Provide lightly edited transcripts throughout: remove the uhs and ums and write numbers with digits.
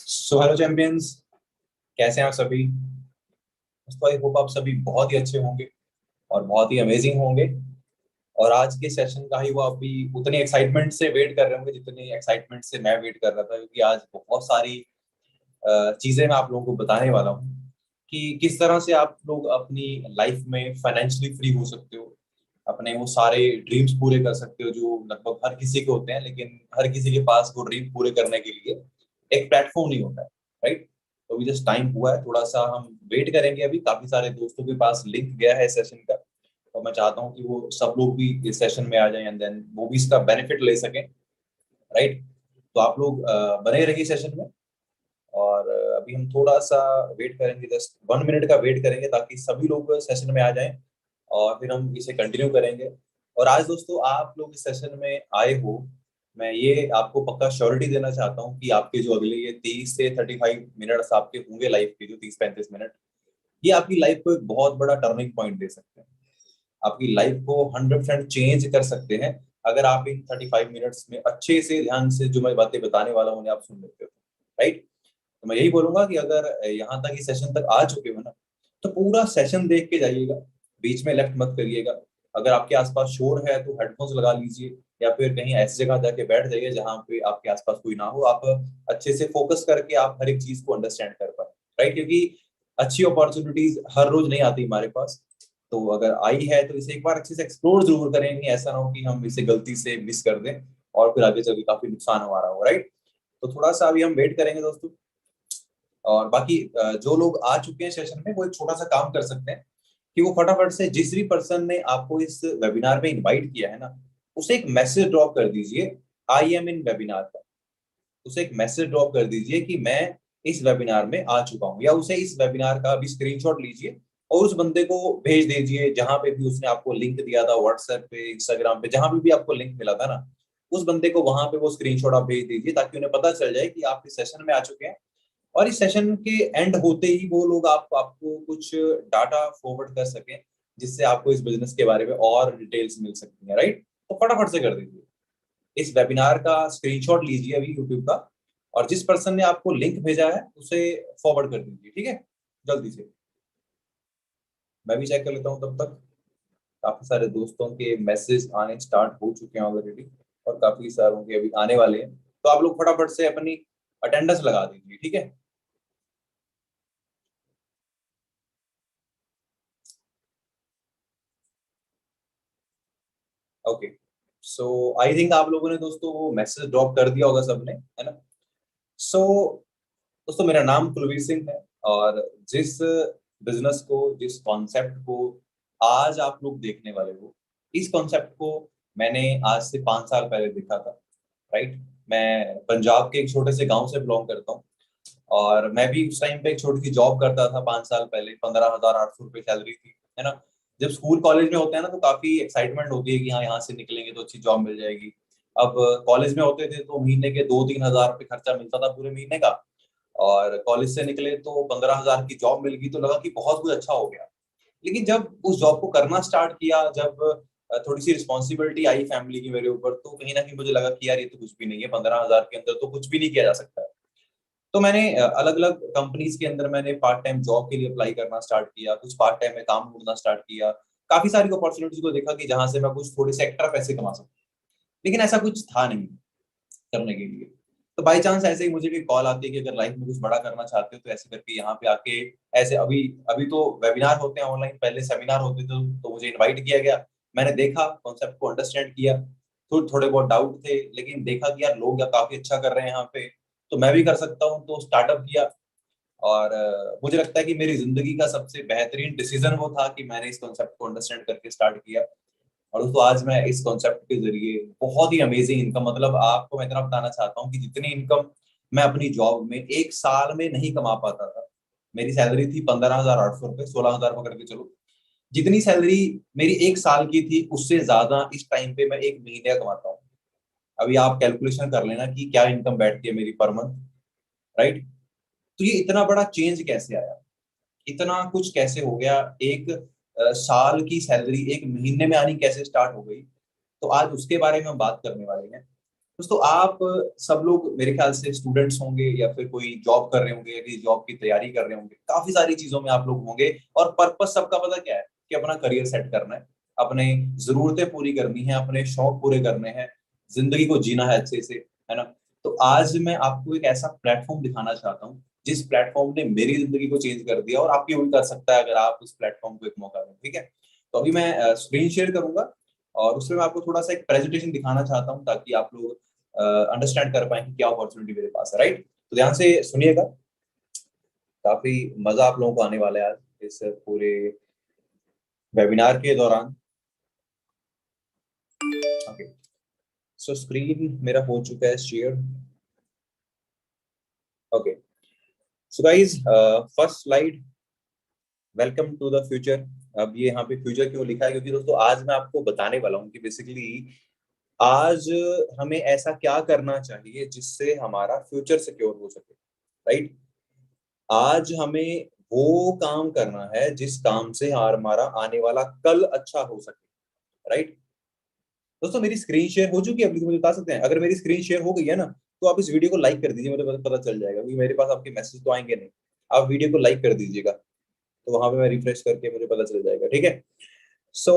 So hello champions, कैसे हैं आप सभी। दोस्तों आई होप आप सभी बहुत ही अच्छे होंगे और बहुत ही अमेजिंग होंगे। और आज के सेशन का ही वो अभी उतनी एक्साइटमेंट से वेट कर रहे होंगे जितनी एक्साइटमेंट से मैं वेट कर रहा था, क्योंकि आज बहुत सारी चीजें मैं आप लोगों को बताने वाला हूँ कि किस तरह से आप लोग अपनी लाइफ में फाइनेंशियली फ्री हो सकते हो, अपने वो सारे ड्रीम्स पूरे कर सकते हो जो लगभग हर किसी के होते हैं, लेकिन हर किसी के पास वो ड्रीम पूरे करने के लिए एक प्लेटफॉर्म नहीं होता है। राइट। तो अभी जस्ट टाइम हुआ है, थोड़ा सा हम वेट करेंगे। अभी काफी सारे दोस्तों के पास लिंक गया है सेशन का, और मैं चाहता हूँ कि वो सब लोग भी इस सेशन में आ जाएं एंड देन वो भी इसका बेनिफिट ले सकें। राइट। तो आप लोग बने रहिए सेशन में। और अभी हम थोड़ा सा वेट करेंगे, जस्ट 1 मिनट का वेट करेंगे ताकि सभी लोग सेशन में आ जाएं और फिर हम इसे कंटिन्यू करेंगे। और आज दोस्तों आप लोग इस सेशन में आए हो, मैं ये आपको पक्का श्योरिटी देना चाहता हूँ कि आपके जो अगले ये 30 से 35 मिनट्स आपके होंगे लाइफ के, जो 30-35 मिनट, ये आपकी लाइफ को एक बहुत बड़ा टर्निंग पॉइंट दे सकते हैं। आपकी लाइफ को 100% चेंज कर सकते हैं अगर आप इन 35 मिनट्स में अच्छे से ध्यान से जो मैं बातें बताने वाला हूँ उन्हें आप सुन लेते हो। राइट। तो मैं यही बोलूंगा कि अगर यहाँ तक इस सेशन तक आ चुके हो ना, तो पूरा सेशन देख के जाइएगा, बीच में लेफ्ट मत करिएगा। अगर आपके आसपास शोर है तो हेडफोन्स लगा लीजिए, या फिर कहीं ऐसी जगह जाके बैठ जाइए जहां पे आपके आसपास कोई ना हो। आप अच्छे से फोकस करके आप हर एक चीज को अंडरस्टैंड कर पाए। राइट। क्योंकि अच्छी अपॉर्चुनिटीज हर रोज नहीं आती हमारे पास। तो अगर आई है तो इसे एक बार अच्छे से एक्सप्लोर जरूर करें, कहीं ऐसा ना हो कि हम इसे गलती से मिस कर दें और फिर आगे चल के काफी नुकसान हमारा हो। राइट। तो थोड़ा सा अभी हम वेट करेंगे दोस्तों। और बाकी जो लोग आ चुके हैं सेशन में वो एक छोटा सा काम कर सकते हैं कि वो फटाफट से जिस भी पर्सन ने आपको इस वेबिनार में इनवाइट किया है ना, उसे एक मैसेज ड्रॉप कर दीजिए, आई एम इन वेबिनार का। उसे एक मैसेज ड्रॉप कर दीजिए कि मैं इस वेबिनार में आ चुका हूँ, या उसे इस वेबिनार का भी स्क्रीनशॉट लीजिए और उस बंदे को भेज दीजिए जहां पे भी उसने आपको लिंक दिया था, व्हाट्सएप पे, इंस्टाग्राम पे, जहां भी आपको लिंक मिला था ना, उस बंदे को वहां पे वो स्क्रीनशॉट आप भेज दीजिए ताकि उन्हें पता चल जाए कि आप इस सेशन में आ चुके हैं। और इस सेशन के एंड होते ही वो लोग आपको कुछ डाटा फॉरवर्ड कर सकें, जिससे आपको इस बिजनेस के बारे में और डिटेल्स मिल सकती हैं। राइट। तो फटाफट से कर दीजिए, इस वेबिनार का स्क्रीनशॉट लीजिए अभी यूट्यूब का, और जिस पर्सन ने आपको लिंक भेजा है उसे फॉरवर्ड कर दीजिए। ठीक है, जल्दी से। मैं भी चेक कर लेता हूँ तब तक। काफी सारे दोस्तों के मैसेज आने स्टार्ट हो चुके हैं ऑलरेडी, और काफी सारों के अभी आने वाले हैं। तो आप लोग फटाफट से अपनी अटेंडेंस लगा दीजिए। ठीक है। ओके। सो आई थिंक आप लोगों ने दोस्तों वो मैसेज ड्रॉप कर दिया होगा सबने, है ना। सो दोस्तों मेरा नाम कुलवीर सिंह है, और जिस बिजनेस को, जिस कॉन्सेप्ट को आज आप लोग देखने वाले हो, इस कॉन्सेप्ट को मैंने आज से 5 साल पहले देखा था। राइट। मैं पंजाब के एक छोटे से गांव से बिलोंग करता हूँ, और मैं भी उस टाइम पे एक छोटी सी जॉब करता था 5 साल पहले। 15,800 रुपये सैलरी थी, है ना। जब स्कूल कॉलेज में होते हैं ना तो काफी एक्साइटमेंट होती है कि हाँ यहाँ से निकलेंगे तो अच्छी जॉब मिल जाएगी। अब कॉलेज में होते थे तो महीने के 2-3 हज़ार रुपये खर्चा मिलता था पूरे महीने का, और कॉलेज से निकले तो 15,000 की जॉब मिल गई तो लगा कि बहुत कुछ अच्छा हो गया। लेकिन जब उस जॉब को करना स्टार्ट किया, जब थोड़ी सी रिस्पॉन्सिबिलिटी आई फैमिली की मेरे ऊपर, तो कहीं ना कहीं मुझे लगा कि यार ये तो कुछ भी नहीं है, 15,000 के अंदर तो कुछ भी नहीं किया जा सकता है। तो मैंने अलग अलग कंपनीज के अंदर मैंने पार्ट टाइम जॉब के लिए अप्लाई करना स्टार्ट किया, कुछ पार्ट टाइम में काम ढूंढना स्टार्ट किया। काफी सारी अपॉर्चुनिटीज को देखा कि जहां से मैं कुछ थोड़े से एक्स्ट्रा पैसे कमा सकूं, लेकिन ऐसा कुछ था नहीं करने के लिए। तो बाई चांस ऐसे ही मुझे भी कॉल आती है कि अगर लाइफ में कुछ बड़ा करना चाहते हो तो ऐसे करके यहाँ पे आके, ऐसे अभी अभी तो वेबिनार होते हैं ऑनलाइन, पहले सेमिनार होते थे, तो मुझे इनवाइट किया गया। मैंने देखा, कॉन्सेप्ट को अंडरस्टैंड किया, तो थोड़े बहुत डाउट थे, लेकिन देखा कि यार लोग या काफी अच्छा कर रहे हैं यहाँ पे, तो मैं भी कर सकता हूँ, तो स्टार्टअप किया। और मुझे लगता है कि मेरी जिंदगी का सबसे बेहतरीन डिसीजन वो था कि मैंने इस कॉन्सेप्ट को अंडरस्टैंड करके स्टार्ट किया। और दोस्तों आज मैं इस कॉन्सेप्ट के जरिए बहुत ही अमेजिंग इनकम, मतलब आपको मैं इतना बताना चाहता हूँ कि जितनी इनकम मैं अपनी जॉब में एक साल में नहीं कमा पाता था। मेरी सैलरी थी 15,800 रुपये, 16,000 पकड़ के चलो। जितनी सैलरी मेरी एक साल की थी उससे ज्यादा इस टाइम पे मैं एक महीने का कमाता हूँ। अभी आप कैलकुलेशन कर लेना कि क्या इनकम बैठती है मेरी पर मंथ। राइट। तो ये इतना बड़ा चेंज कैसे आया, इतना कुछ कैसे हो गया, एक साल की सैलरी एक महीने में आनी कैसे स्टार्ट हो गई। तो आज उसके बारे में हम बात करने वाले हैं। दोस्तों आप सब लोग मेरे ख्याल से स्टूडेंट्स होंगे या फिर कोई जॉब कर रहे होंगे या किसी जॉब की तैयारी कर रहे होंगे, काफी सारी चीजों में आप लोग होंगे। और पर्पस सबका पता क्या है कि अपना करियर सेट करना है, अपने जरूरतें पूरी करनी है, अपने शौक पूरे करने हैं, जिंदगी को जीना है अच्छे से, है ना। तो आज मैं आपको एक ऐसा प्लेटफॉर्म दिखाना चाहता हूँ जिस प्लेटफॉर्म ने मेरी जिंदगी को चेंज कर दिया और आपकी भी कर सकता है अगर आप उस प्लेटफॉर्म को एक मौका दें। ठीक है, तो अभी मैं स्क्रीन शेयर करूंगा और उसमें मैं आपको थोड़ा सा एक प्रेजेंटेशन दिखाना चाहता हूँ ताकि आप लोग अंडरस्टैंड कर पाए कि क्या अपॉर्चुनिटी मेरे पास है। राइट, तो ध्यान से सुनिएगा, काफी मजा आप लोगों को आने वाला है आज इस पूरे वेबिनार के दौरान। ओके, सो स्क्रीन मेरा हो चुका है share. Okay, so guys, first slide, welcome to the future. अब ये यहाँ पे फ्यूचर क्यों लिखा है, क्योंकि दोस्तों आज मैं आपको बताने वाला हूँ कि बेसिकली आज हमें ऐसा क्या करना चाहिए जिससे हमारा फ्यूचर सिक्योर हो सके। राइट, आज हमें वो काम करना है जिस काम से हमारा आने वाला कल अच्छा हो सके। राइट, दोस्तों मेरी स्क्रीन शेयर हो चुकी है, अभी तो मुझे बता सकते हैं अगर मेरी स्क्रीन शेयर हो गई है ना, तो आप इस वीडियो को लाइक कर दीजिए, मुझे पता चल जाएगा क्योंकि मेरे पास आपके मैसेज तो आएंगे नहीं। आप वीडियो को लाइक कर दीजिएगा तो वहां पे मैं रिफ्रेश करके मुझे पता चल जाएगा। ठीक है, सो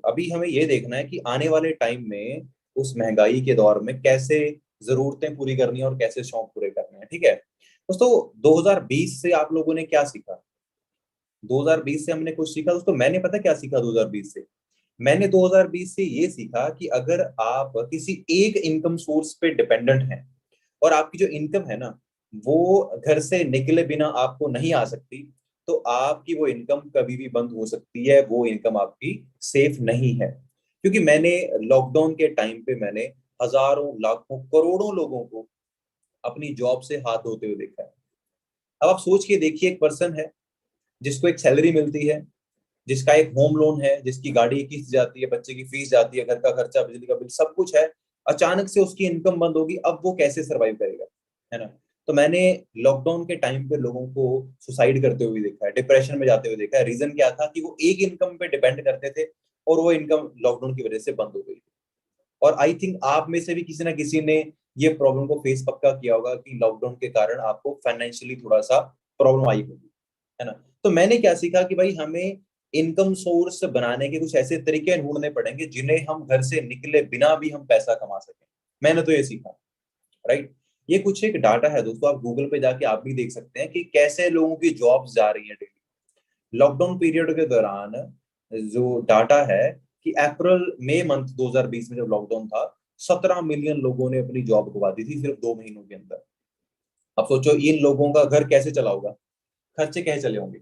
अभी हमें ये देखना है कि आने वाले टाइम में उस महंगाई के दौर में कैसे जरूरतें पूरी करनी है और कैसे शौक पूरे करने हैं। ठीक है दोस्तों, 2020 से आप लोगों ने क्या सीखा? 2020 से हमने कुछ सीखा दोस्तों। मैंने पता क्या सीखा 2020 से? मैंने 2020 से ये सीखा कि अगर आप किसी एक इनकम सोर्स पे डिपेंडेंट हैं और आपकी जो इनकम है ना वो घर से निकले बिना आपको नहीं आ सकती, तो आपकी वो इनकम कभी भी बंद हो सकती है, वो इनकम आपकी सेफ नहीं है। क्योंकि मैंने लॉकडाउन के टाइम पे मैंने हजारों लाखों करोड़ों लोगों को अपनी जॉब से हाथ धोते हुए देखा है। अब आप सोच के देखिए, एक पर्सन है जिसको एक सैलरी मिलती है, जिसका एक होम लोन है, जिसकी गाड़ी की किस्त जाती है, बच्चे की फीस जाती है, घर का खर्चा, बिजली का बिल, सब कुछ है, अचानक से उसकी इनकम बंद होगी, अब वो कैसे सरवाइव करेगा, है ना। तो मैंने लॉकडाउन के टाइम पे लोगों को सुसाइड करते हुए देखा है, डिप्रेशन में जाते हुए देखा है। रीजन क्या था कि वो एक इनकम पे डिपेंड करते थे और वो इनकम लॉकडाउन की वजह से बंद हो गई। और आई थिंक आप में से भी किसी ना किसी ने ये प्रॉब्लम को फेस पक्का किया होगा कि लॉकडाउन के कारण आपको फाइनेंशियली थोड़ा सा प्रॉब्लम आई होगी, है ना। तो मैंने क्या सीखा कि भाई हमें इनकम सोर्स बनाने के कुछ ऐसे तरीके ढूंढने पड़ेंगे जिन्हें हम घर से निकले बिना भी हम पैसा कमा सकें। मैंने तो ये सीखा। राइट, ये कुछ एक डाटा है दोस्तों, आप गूगल पे जाके आप भी देख सकते हैं कि कैसे लोगों की जॉब्स जा रही है डेली। लॉकडाउन पीरियड के दौरान जो डाटा है कि अप्रैल मई मंथ 2020 में जब लॉकडाउन था, 17 मिलियन लोगों ने अपनी जॉब गवा दी थी सिर्फ 2 महीनों के अंदर। अब सोचो इन लोगों का घर कैसे चला होगा, खर्चे कैसे चले होंगे।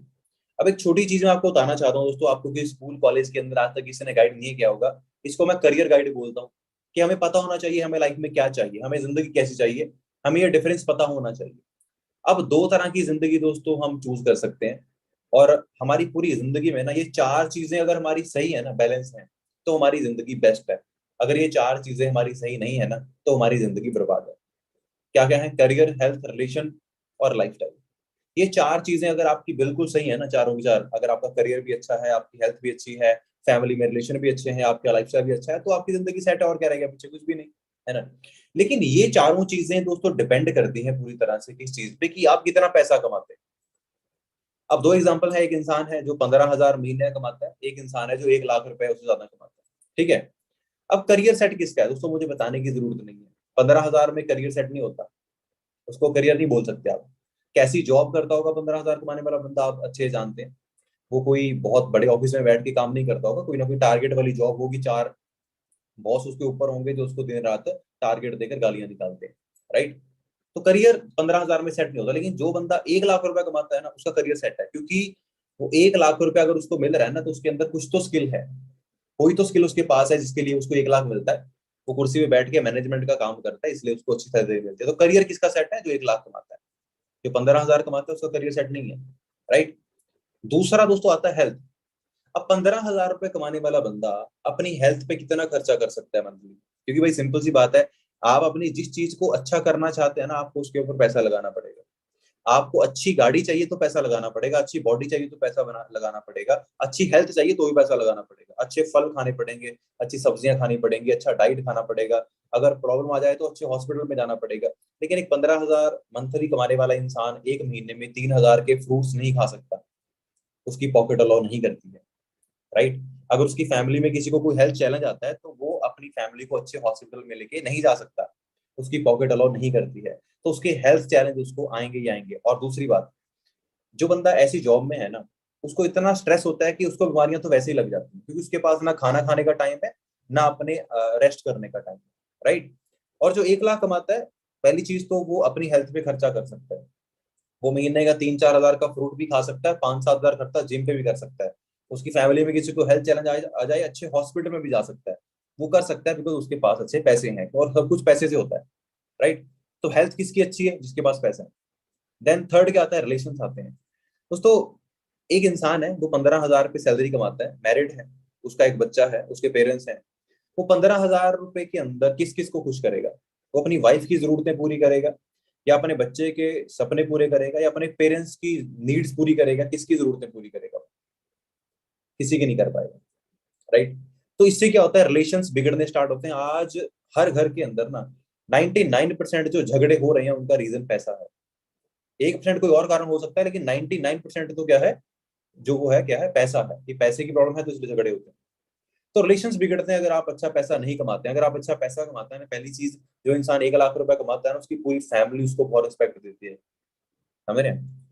अब एक छोटी चीज मैं आपको बताना चाहता हूँ दोस्तों, आपको कि स्कूल कॉलेज के अंदर आज तक किसी ने गाइड नहीं किया होगा, इसको मैं करियर गाइड बोलता हूँ। कि हमें पता होना चाहिए हमें लाइफ में क्या चाहिए, हमें जिंदगी कैसी चाहिए, हमें ये डिफरेंस पता होना चाहिए। अब दो तरह की जिंदगी दोस्तों हम चूज कर सकते हैं, और हमारी पूरी जिंदगी में ना ये चार चीजें अगर हमारी सही है ना, बैलेंस है, तो हमारी जिंदगी बेस्ट है। अगर ये चार चीजें हमारी सही नहीं है ना, तो हमारी जिंदगी बर्बाद है। क्या क्या है? करियर, हेल्थ, रिलेशन और लाइफस्टाइल। ये चार चीजें अगर आपकी बिल्कुल सही है ना, चारों की चार, अगर आपका करियर भी अच्छा है, आपकी हेल्थ भी अच्छी है, फैमिली में रिलेशन भी अच्छे हैं, आपका लाइफस्टाइल भी अच्छा है, तो आपकी जिंदगी सेट है, और क्या रहेगा पीछे? कुछ भी नहीं, है ना। लेकिन ये चारों चीजें दोस्तों डिपेंड करती हैं पूरी तरह से किस चीज पे, कि आप कितना पैसा कमाते हैं। अब दो एग्जांपल है, एक इंसान है जो 15,000 महीने कमाता है, एक इंसान है जो 1 लाख रुपए उससे ज्यादा कमाता है। ठीक है, अब करियर सेट किसका है दोस्तों, मुझे बताने की जरूरत नहीं है। 15,000 में करियर सेट नहीं होता, उसको करियर नहीं बोल सकते आप। कैसी जॉब करता होगा 15,000 कमाने वाला बंदा, आप अच्छे जानते हैं। वो कोई बहुत बड़े ऑफिस में बैठ के काम नहीं करता होगा, कोई ना कोई टारगेट वाली जॉब होगी, चार बॉस उसके ऊपर होंगे जो उसको दिन रात टारगेट देकर गालियां निकालते हैं। राइट, तो करियर 15,000 में सेट नहीं होता, लेकिन जो बंदा 1 लाख रुपए कमाता है ना, उसका करियर सेट है, क्योंकि वो 1 लाख रुपए अगर उसको मिल रहा है ना, तो उसके अंदर कुछ तो स्किल है, कोई तो स्किल उसके पास है जिसके लिए उसको 1 लाख मिलता है। वो कुर्सी पे बैठ के मैनेजमेंट का काम करता है, इसलिए उसको अच्छी सैलरी मिलती है। तो करियर किसका सेट है? जो 1 लाख कमाता है। जो 15,000 कमाता है उसका करियर सेट नहीं है। राइट, दूसरा दोस्तों आता है हेल्थ। अब 15,000 रुपए कमाने वाला बंदा अपनी हेल्थ पे कितना खर्चा कर सकता है मंथली? क्योंकि भाई सिंपल सी बात है, आप अपनी जिस चीज को अच्छा करना चाहते हैं ना, आपको उसके ऊपर पैसा लगाना पड़ेगा। आपको अच्छी गाड़ी चाहिए तो पैसा लगाना पड़ेगा, अच्छी बॉडी चाहिए तो पैसा लगाना पड़ेगा, अच्छी हेल्थ चाहिए तो भी पैसा लगाना पड़ेगा, अच्छे फल खाने पड़ेंगे, अच्छी सब्जियां खानी पड़ेंगी, अच्छा डाइट खाना पड़ेगा, अगर प्रॉब्लम आ जाए तो अच्छे हॉस्पिटल में जाना पड़ेगा। लेकिन एक 15,000 मंथली कमाने वाला इंसान एक महीने में 3,000 के फ्रूट्स नहीं खा सकता, उसकी पॉकेट अलाउ नहीं करती है। राइट। अगर उसकी फैमिली में किसी को कोई हेल्थ चैलेंज आता है तो वो अपनी फैमिली को अच्छे हॉस्पिटल में लेके नहीं जा सकता, उसकी पॉकेट अलाउ नहीं करती है। तो उसके हेल्थ चैलेंज उसको आएंगे ही आएंगे। और दूसरी बात, जो बंदा ऐसी जॉब में है ना, उसको इतना स्ट्रेस होता है कि उसको बीमारियां तो वैसे ही लग जाती हैं, क्योंकि उसके पास ना खाना खाने का टाइम है, ना अपने रेस्ट करने का टाइम है। राइट। और जो 1 लाख कमाता है, पहली चीज तो वो अपनी हेल्थ पे खर्चा कर सकता है। वो महीने का 3-4 हजार का फ्रूट भी खा सकता है, 5-7 हजार खर्चा जिम पे भी कर सकता है। उसकी फैमिली में किसी को हेल्थ चैलेंज आ जाए, अच्छे हॉस्पिटल में भी जा सकता है। वो कर सकता है बिकॉज उसके पास अच्छे पैसे हैं, और सब कुछ पैसे से होता है। राइट। तो हेल्थ किसकी अच्छी है? जिसके पास पैसा है। देन थर्ड क्या आता है? रिलेशन आते हैं। दोस्तों, एक इंसान है वो 15,000 पे सैलरी कमाता है, मैरिड है, उसका एक बच्चा है, उसके पेरेंट्स हैं। वो 15,000 रुपए के अंदर किस किस को खुश करेगा? वो अपनी वाइफ की जरूरतें पूरी करेगा, या अपने बच्चे के सपने पूरे करेगा, या अपने पेरेंट्स की नीड्स पूरी करेगा? किसकी जरूरतें पूरी करेगा? किसी की नहीं कर पाएगा। राइट। तो इससे क्या होता है? रिलेशंस बिगड़ने स्टार्ट होते हैं। आज हर घर के अंदर ना 99% जो झगड़े हो रहे हैं उनका रीजन पैसा है। 1% कोई और कारण हो सकता है, लेकिन 99% तो क्या है? जो वो है क्या है? पैसा है। ये पैसे की प्रॉब्लम है तो इसलिए झगड़े होते हैं। तो रिलेशंस बिगड़ते हैं अगर आप अच्छा पैसा नहीं कमाते हैं। अगर आप अच्छा पैसा कमाते हैं ना, पहली चीज, जो इंसान 1 लाख रुपए कमाता है ना, उसकी पूरी फैमिली उसको बहुत रिस्पेक्ट देती है। समझ रहे हैं?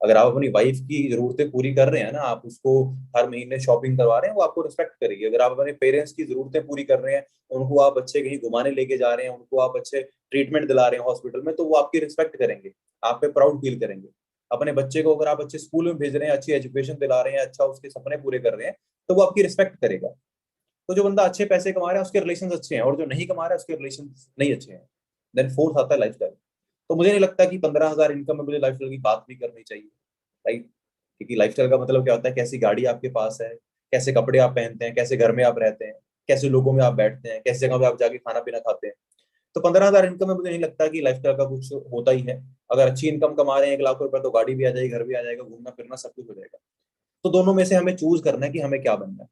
अगर आप अपनी वाइफ की जरूरतें पूरी कर रहे हैं ना, आप उसको हर महीने शॉपिंग करवा रहे हैं, वो आपको रिस्पेक्ट करेगी। अगर आप अपने पेरेंट्स की जरूरतें पूरी कर रहे हैं, उनको आप अच्छे कहीं घुमाने लेके जा रहे हैं, उनको आप अच्छे ट्रीटमेंट दिला रहे हैं हॉस्पिटल में, तो वो आपकी रिस्पेक्ट करेंगे, आप पे प्राउड फील करेंगे। अपने बच्चे को अगर आप अच्छे स्कूल में भेज रहे हैं, अच्छी एजुकेशन दिला रहे हैं, अच्छा उसके सपने पूरे कर रहे हैं, तो वो आपकी रिस्पेक्ट करेगा। तो जो बंदा अच्छे पैसे कमा रहा है उसके रिलेशन अच्छे हैं, और जो नहीं कमा रहा है उसके रिलेशन नहीं अच्छे हैं। देन फोर्थ आता है लाइफस्टाइल। तो मुझे नहीं लगता कि 15,000 इनकम में मुझे लाइफस्टाइल की बात भी करनी चाहिए। राइट। क्योंकि लाइफस्टाइल का मतलब क्या होता है? कैसी गाड़ी आपके पास है, कैसे कपड़े आप पहनते हैं, कैसे घर में आप रहते हैं, कैसे लोगों में आप बैठते हैं, कैसे जगह पे आप जाके खाना पीना खाते हैं। तो 15,000 इनकम में मुझे नहीं लगता कि लाइफस्टाइल का कुछ होता ही है। अगर अच्छी इनकम कमा रहे हैं 1 लाख रुपए, तो गाड़ी भी आ जाएगी, घर भी आ जाएगा, घूमना फिरना सब कुछ हो जाएगा। तो दोनों में से हमें चूज करना है कि हमें क्या बनना है।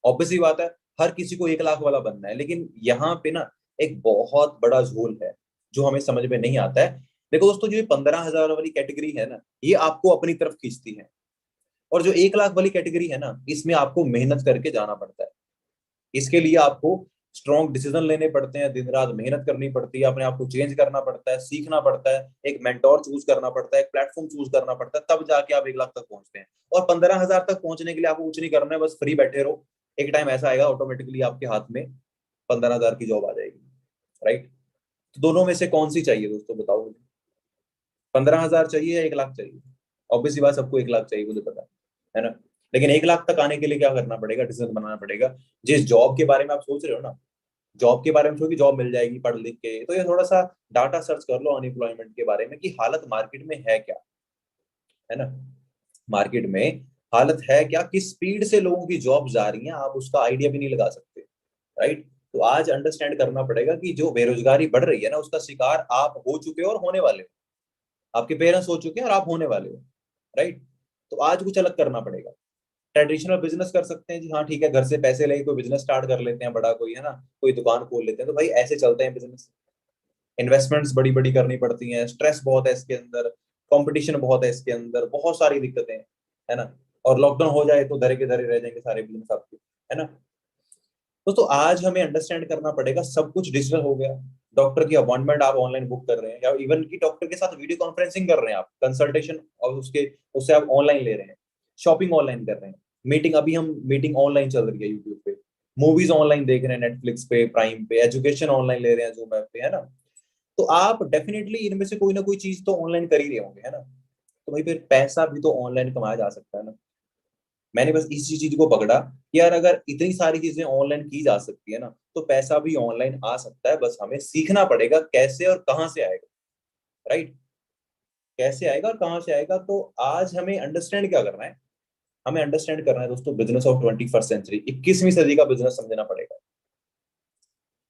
ऑब्वियसली बात है, हर किसी को 1 लाख वाला बनना है, लेकिन यहाँ पे ना एक बहुत बड़ा झोल है जो हमें समझ में नहीं आता है। देखो दोस्तों, जो ये 15,000 वाली कैटेगरी है ना, ये आपको अपनी तरफ खींचती है। और जो 1 लाख वाली कैटेगरी है ना, इसमें आपको मेहनत करके जाना पड़ता है। इसके लिए आपको स्ट्रॉन्ग डिसीजन लेने पड़ते हैं, दिन रात मेहनत करनी पड़ती है, अपने आप को चेंज करना पड़ता है, सीखना पड़ता है, एक मेंटोर चूज करना पड़ता है, एक प्लेटफॉर्म चूज करना पड़ता है, तब जाके आप 1 लाख तक पहुंचते हैं। और 15,000 तक पहुंचने के लिए आपको कुछ नहीं करना है, बस फ्री बैठे रहो। एक टाइम ऐसा आएगा ऑटोमेटिकली आपके हाथ में 15,000 की जॉब आ जाएगी। राइट। तो दोनों में से कौन सी चाहिए दोस्तों, बताओ मुझे। 15,000 चाहिए या 1 लाख चाहिए? ऑब्वियसली बात, सबको 1 लाख चाहिए, मुझे पता है ना। लेकिन 1 लाख तक आने के लिए क्या करना पड़ेगा? डिसीजन बनाना पड़ेगा। जिस जॉब के बारे में आप सोच रहे हो ना, जॉब के बारे में सोचो कि जॉब मिल जाएगी पढ़ लिख के, तो ये थोड़ा सा डाटा सर्च कर लो अनएम्प्लॉयमेंट के बारे में कि हालत मार्केट में है क्या। है ना? मार्केट में हालत है क्या, किस स्पीड से लोगों की जॉब जा रही है, आप उसका आइडिया भी नहीं लगा सकते। राइट। तो आज अंडरस्टैंड करना पड़ेगा कि जो बेरोजगारी बढ़ रही है ना, उसका शिकार आप हो चुके हो और होने वाले हो। आपके पेरेंट्स हो चुके हैं और आप होने वाले हो। राइट। तो आज कुछ अलग करना पड़ेगा। ट्रेडिशनल बिजनेस कर सकते हैं जी, हाँ ठीक है, घर से पैसे लेके कोई बिजनेस स्टार्ट कर लेते हैं बड़ा, कोई है ना, कोई दुकान खोल लेते हैं, तो भाई ऐसे चलते हैं बिजनेस। इन्वेस्टमेंट्स बड़ी बड़ी करनी पड़ती हैं, स्ट्रेस बहुत है इसके अंदर, कंपटीशन बहुत है इसके अंदर, बहुत सारी दिक्कतें हैं। है ना? और लॉकडाउन हो जाए तो धरे के धरे रह जाएंगे सारे बिजनेस आपके। है ना? तो आज हमें अंडरस्टैंड करना पड़ेगा, सब कुछ डिजिटल हो गया। डॉक्टर की अपॉइंटमेंट आप ऑनलाइन बुक कर रहे हैं, या इवन की डॉक्टर के साथ वीडियो कॉन्फ्रेंसिंग कर रहे हैं आप, कंसल्टेशन और उसके उससे आप ऑनलाइन ले रहे हैं, शॉपिंग ऑनलाइन कर रहे हैं, मीटिंग, अभी हम मीटिंग ऑनलाइन चल रही है यूट्यूब पे, मूवीज ऑनलाइन देख रहे हैं नेटफ्लिक्स पे, प्राइम पे, एजुकेशन ऑनलाइन ले रहे हैं जूम ऐप पे। है ना? तो आप डेफिनेटली इनमें से कोई ना कोई चीज तो ऑनलाइन कर ही रहे होंगे। है ना? तो भाई फिर पैसा भी तो ऑनलाइन कमाया जा सकता है ना। मैंने बस इसी चीज को पकड़ा कि यार अगर इतनी सारी चीजें ऑनलाइन की जा सकती है ना, तो पैसा भी ऑनलाइन आ सकता है, बस हमें सीखना पड़ेगा कैसे और कहाँ से आएगा। राइट। कैसे आएगा और कहाँ से आएगा, तो आज हमें अंडरस्टैंड क्या करना है? हमें अंडरस्टैंड करना है दोस्तों, बिजनेस ऑफ 21st सेंचुरी, 21वीं सदी का बिजनेस समझना पड़ेगा।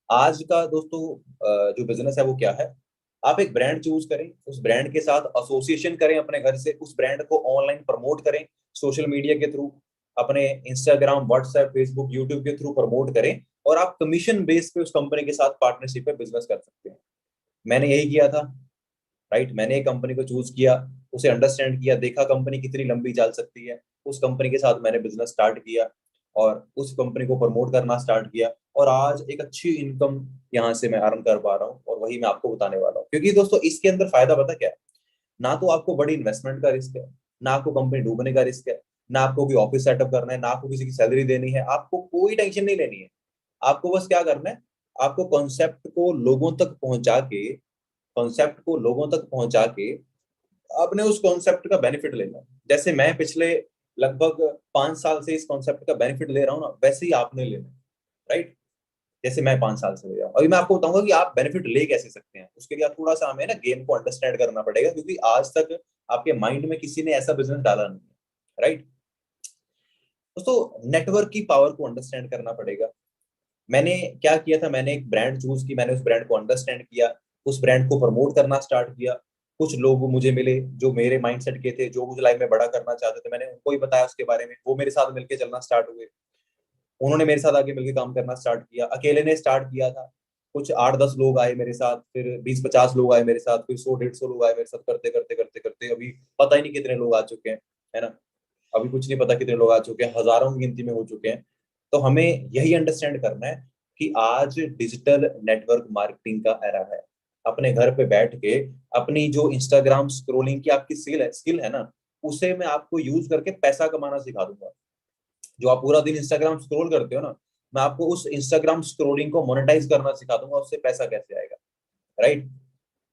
आज का दोस्तों जो बिजनेस है वो क्या है? आप एक ब्रांड चूज करें, उस ब्रांड के साथ एसोसिएशन करें अपने घर से, उस ब्रांड को ऑनलाइन प्रमोट करें सोशल मीडिया के थ्रू, अपने इंस्टाग्राम, व्हाट्सएप, फेसबुक, यूट्यूब के थ्रू प्रमोट करें, और आप कमीशन बेस पे उस कंपनी के साथ पार्टनरशिप पे बिजनेस कर सकते हैं। मैंने यही किया था, राइट। मैंने एक कंपनी को चूज किया, उसे अंडरस्टैंड किया, देखा कंपनी कितनी लंबी चल सकती है, उस कंपनी के साथ मैंने बिजनेस स्टार्ट किया और उस कंपनी को प्रमोट करना स्टार्ट किया, और आज एक अच्छी इनकम यहाँ से मैं अर्न कर पा रहा हूँ, और वही मैं आपको बताने वाला हूँ। क्योंकि दोस्तों इसके अंदर फायदा पता क्या है, ना तो आपको बड़ी इन्वेस्टमेंट का रिस्क है, ना आपको कंपनी डूबने का रिस्क है, ना आपको कोई ऑफिस सेटअप करना है, ना आपको किसी की सैलरी देनी है, आपको कोई टेंशन नहीं लेनी है। आपको बस क्या करना है, आपको कॉन्सेप्ट को लोगों तक पहुंचा के, कॉन्सेप्ट को लोगों तक पहुंचा के आपने उस कॉन्सेप्ट का बेनिफिट लेना है। जैसे मैं पिछले लगभग 5 साल से इस कॉन्सेप्ट का बेनिफिट ले रहा हूँ ना, वैसे ही आपने लेना है, राइट। जैसे मैं 5 साल से ले रहा हूँ, अभी मैं आपको बताऊंगा कि आप बेनिफिट ले कैसे सकते हैं। उसके लिए आप थोड़ा सा हमें ना गेम को अंडरस्टैंड करना पड़ेगा, क्योंकि आज तक आपके माइंड में किसी ने ऐसा बिजनेस डाला नहीं है, राइट। दोस्तों नेटवर्क की पावर को अंडरस्टैंड करना पड़ेगा। मैंने क्या किया था, मैंने एक ब्रांड चूज की, मैंने उस ब्रांड को अंडरस्टैंड किया, उस ब्रांड को प्रमोट करना स्टार्ट किया। कुछ लोग मुझे मिले जो मेरे माइंडसेट के थे, जो मुझे लाइफ में बड़ा करना चाहते थे, मैंने उनको ही बताया उसके बारे में, वो मेरे साथ मिलकर चलना स्टार्ट हुए। उन्होंने मेरे साथ आगे मिलकर काम करना स्टार्ट किया। अकेले ने स्टार्ट किया था, कुछ 8-10 लोग आए मेरे साथ, फिर 20-50 लोग आए मेरे साथ, फिर 100-150 लोग आए मेरे साथ, करते करते करते करते अभी पता ही नहीं कितने लोग आ चुके हैं, है ना। अभी कुछ नहीं पता कितने लोग आ चुके हैं, हजारों की गिनती में हो चुके हैं। तो हमें यही अंडरस्टैंड करना है कि आज डिजिटल नेटवर्क मार्केटिंग का एरा है। अपने घर पे बैठ के अपनी जो इंस्टाग्राम स्क्रोलिंग की आपकी स्किल है ना, उसे मैं आपको यूज करके पैसा कमाना सिखा दूंगा। जो आप पूरा दिन इंस्टाग्राम स्क्रॉल करते हो ना, मैं आपको उस इंस्टाग्राम स्क्रोलिंग को मोनेटाइज करना सिखा दूंगा, उससे पैसा कैसे आएगा, राइट।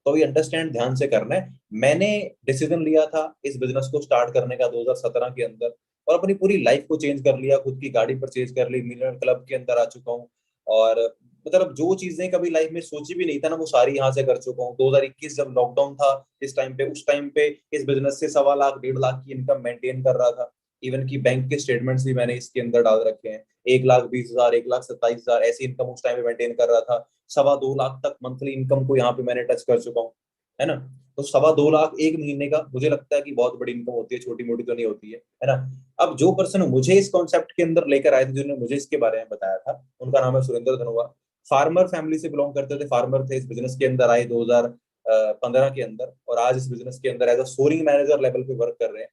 तो ये अंडरस्टैंड ध्यान से करना है। मैंने डिसीजन लिया था इस बिजनेस को स्टार्ट करने का 2017 के अंदर, और अपनी पूरी लाइफ को चेंज कर लिया, खुद की गाड़ी परचेज कर ली, मिलियनर क्लब के अंदर आ चुका हूँ, और मतलब जो चीजें कभी लाइफ में सोची भी नहीं था ना, वो सारी यहाँ से कर चुका हूँ। 2021 जब लॉकडाउन था, इस टाइम पे, उस टाइम पे इस बिजनेस से 1.25 लाख 1.5 लाख की इनकम मेंटेन कर रहा था। इवन की बैंक के स्टेटमेंट्स भी मैंने इसके अंदर डाल रखे हैं। 1,20,000, 1,27,000 ऐसी इनकम उस टाइम पे मेंटेन कर रहा था। 2.25 लाख तक मंथली इनकम को यहाँ पे मैंने टच कर चुका हूँ, है ना। तो 2.25 लाख एक महीने का मुझे लगता है कि बहुत बड़ी इनकम होती है, छोटी मोटी तो नहीं होती है ना। अब जो पर्सन मुझे इस कॉन्सेप्ट के अंदर लेकर आए थे, जिन्होंने मुझे इसके बारे में बताया था, उनका नाम है सुरेंद्र धनोआ। फार्मर फैमिली से बिलोंग करते थे, फार्मर थे, इस बिजनेस के अंदर आए 2015 के अंदर, और आज इस बिजनेस के अंदर as a sourcing manager level पे वर्क कर रहे हैं।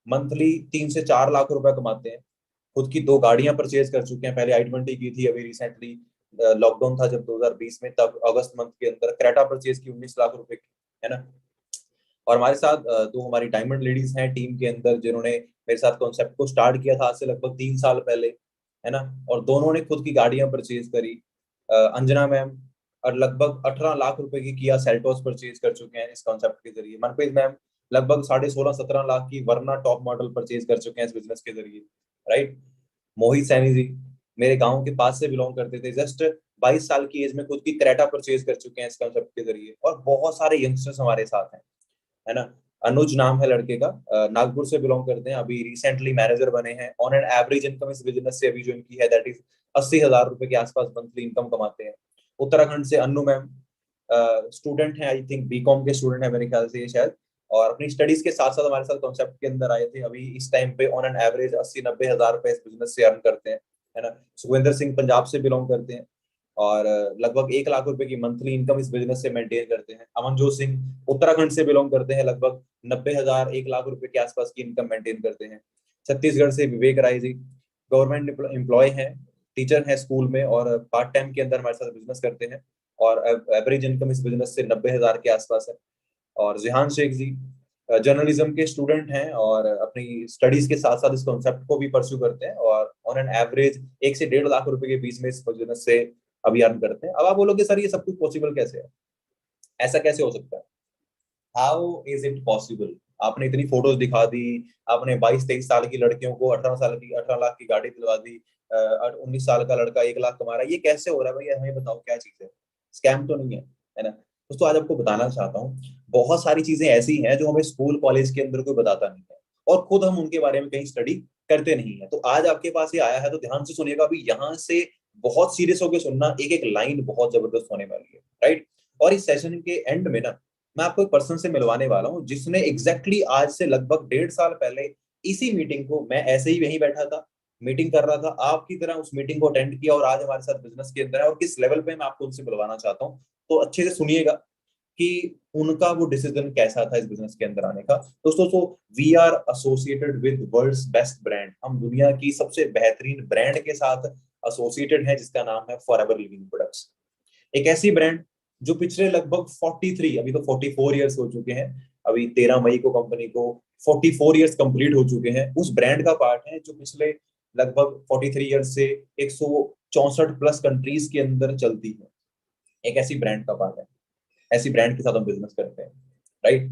मंथली 3 से 4 लाख रुपए कमाते हैं। खुद की 2 गाड़ियां परचेज कर चुके हैं, पहले i20 की थी, अभी रिसेंटली लॉकडाउन था जब 2020 में, तब अगस्त मंथ के अंदर क्रेटा परचेज की 19 लाख रुपए की, है ना। और हमारे साथ 2 हमारी डायमंड लेडीज हैं टीम के अंदर, जिन्होंने मेरे साथ कॉन्सेप्ट को स्टार्ट किया था आज से लगभग 3 साल पहले, है ना। और दोनों ने खुद की गाड़ियां परचेज करी। अंजना मैम, और लगभग 18 लाख रुपए की किया सेल्टोस परचेज कर चुके हैं इस कॉन्सेप्ट के जरिए। मनप्रीत मैम लगभग 16.5-17 लाख की वरना टॉप मॉडल परचेज कर चुके हैं इस बिजनेस के जरिए, राइट। मोहित सैनी जी मेरे गांव के पास से बिलोंग करते थे, जस्ट 22 साल की एज में खुद की क्रेटा परचेज कर चुके हैं इस कॉन्सेप्ट के जरिए। और बहुत सारे यंगस्टर्स हमारे साथ हैं, है ना। अनुज नाम है लड़के का, नागपुर से बिलोंग करते हैं, अभी रिसेंटली मैनेजर बने हैं। ऑन एन एवरेज इनकम इस बिजनेस से अभी जो इनकी है, दैट इज 80,000 रुपए के आसपास मंथली इनकम कमाते हैं। उत्तराखंड से अन्नू मैम, स्टूडेंट है, आई थिंक बीकॉम के स्टूडेंट है मेरे ख्याल से ये शायद, और अपनी स्टडीज के साथ साथ हमारे साथ कॉन्सेप्ट के अंदर आए थे। अभी इस टाइम पे ऑन एन एवरेज 80-90 हजार रुपए इस बिजनेस से अर्न करते हैं, है ना। सुखविंदर सिंह पंजाब से बिलोंग करते हैं, और लगभग 1 लाख रुपए की मंथली इनकम इस बिजनेस से मेंटेन करते हैं। अमनजोत सिंह उत्तराखंड से बिलोंग करते हैं, लगभग 90,000 1 लाख रुपए के आसपास की इनकम मेंटेन करते हैं। छत्तीसगढ़ से विवेक राय जी गवर्नमेंट एम्प्लॉय हैं, टीचर हैं स्कूल में, और पार्ट टाइम के अंदर हमारे साथ बिजनेस करते हैं, और एवरेज इनकम इस बिजनेस से 90,000 के आसपास है। और जिहान शेख जी जर्नलिज्म के स्टूडेंट हैं, और अपनी स्टडीज के साथ साथ इस कॉन्सेप्ट को भी परस्यू करते हैं, और ऑन एन एवरेज 1 से 1.5 लाख रुपए के बीच में इस बिजनेस से अभी अर्न करते हैं। अब आप बोलोगे सर ये सब कुछ पॉसिबल कैसे है, ऐसा कैसे हो सकता है, हाउ इज इट पॉसिबल। आपने इतनी फोटोज दिखा दी, आपने 22-23 साल की लड़कियों को 18 लाख की गाड़ी दिलवा दी, 19 साल का लड़का 1 लाख कमा रहा है, ये कैसे हो रहा है भैया, हमें बताओ क्या चीज है, स्कैम तो नहीं है ना। दोस्तों आज आपको बताना चाहता हूँ, बहुत सारी चीजें ऐसी हैं जो हमें स्कूल कॉलेज के अंदर कोई बताता नहीं है, और खुद हम उनके बारे में कहीं स्टडी करते नहीं है। तो आज आपके पास ये आया है, तो ध्यान से सुनिएगा, अभी यहाँ से बहुत सीरियस होकर सुनना, एक एक लाइन बहुत जबरदस्त होने वाली है, राइट। और इस सेशन के एंड में ना मैं आपको एक पर्सन से मिलवाने वाला हूँ जिसने एग्जैक्टली आज से लगभग 1.5 साल पहले इसी मीटिंग को, मैं ऐसे ही वहीं बैठा था, मीटिंग कर रहा था आपकी तरह, उस मीटिंग को अटेंड किया और आज हमारे साथ बिजनेस के अंदर है। और किस लेवल पे मैं आपको उनसे बुलवाना चाहता हूँ, तो अच्छे से सुनिएगा कि उनका वो डिसीजन कैसा था इस बिजनेस के अंदर आने का। दोस्तों, so we are associated with world's best brand. हम दुनिया की सबसे बेहतरीन ब्रांड के साथ एसोसिएटेड है जिसका नाम है फॉरएवर लिविंग प्रोडक्ट्स। एक ऐसी ब्रांड जो पिछले लगभग 43, अभी तो 44 ईयर्स हो चुके हैं, अभी 13 मई को कंपनी को 44 ईयर्स कंप्लीट हो चुके हैं, उस ब्रांड का पार्ट है जो पिछले लगभग 43 ईयर्स से 164 प्लस कंट्रीज के अंदर चलती है। एक ऐसी ब्रांड का पार्ट है, ऐसी ब्रांड के साथ हम बिजनेस करते हैं, राइट।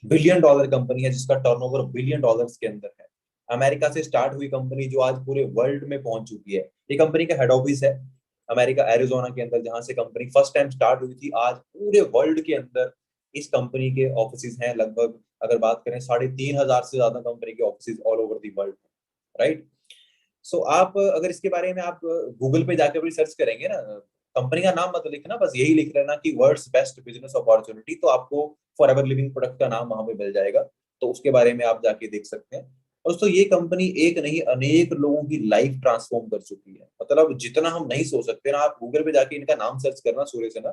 बिलियन डॉलर कंपनी है जिसका टर्नओवर बिलियन डॉलर्स के अंदर है। अमेरिका से स्टार्ट हुई कंपनी जो आज पूरे वर्ल्ड में पहुंच चुकी है। ये कंपनी का हेड ऑफिस है अमेरिका एरिजोना के अंदर, जहां से कंपनी फर्स्ट टाइम स्टार्ट हुई थी। आज पूरे वर्ल्ड के अंदर इस कंपनी के ऑफिस हैं, लगभग अगर बात करें 3,500 से ज्यादा कंपनी के office all over the world, right. So आप अगर इसके बारे में आप गूगल पे जाकर भी सर्च करेंगे ना, कंपनी का नाम मत लिखना, बस यही लिख लेना कि वर्ल्ड्स बेस्ट बिजनेस अपॉर्चुनिटी, तो आपको फॉरएवर लिविंग प्रोडक्ट का नाम वहां पे मिल जाएगा। तो उसके बारे में आप जाके देख सकते हैं। और दोस्तों, ये कंपनी एक नहीं अनेक लोगों की लाइफ ट्रांसफॉर्म कर चुकी है। मतलब जितना हम नहीं सोच सकते ना, आप गूगल पे जाके इनका नाम सर्च करना, सूर्य सेना।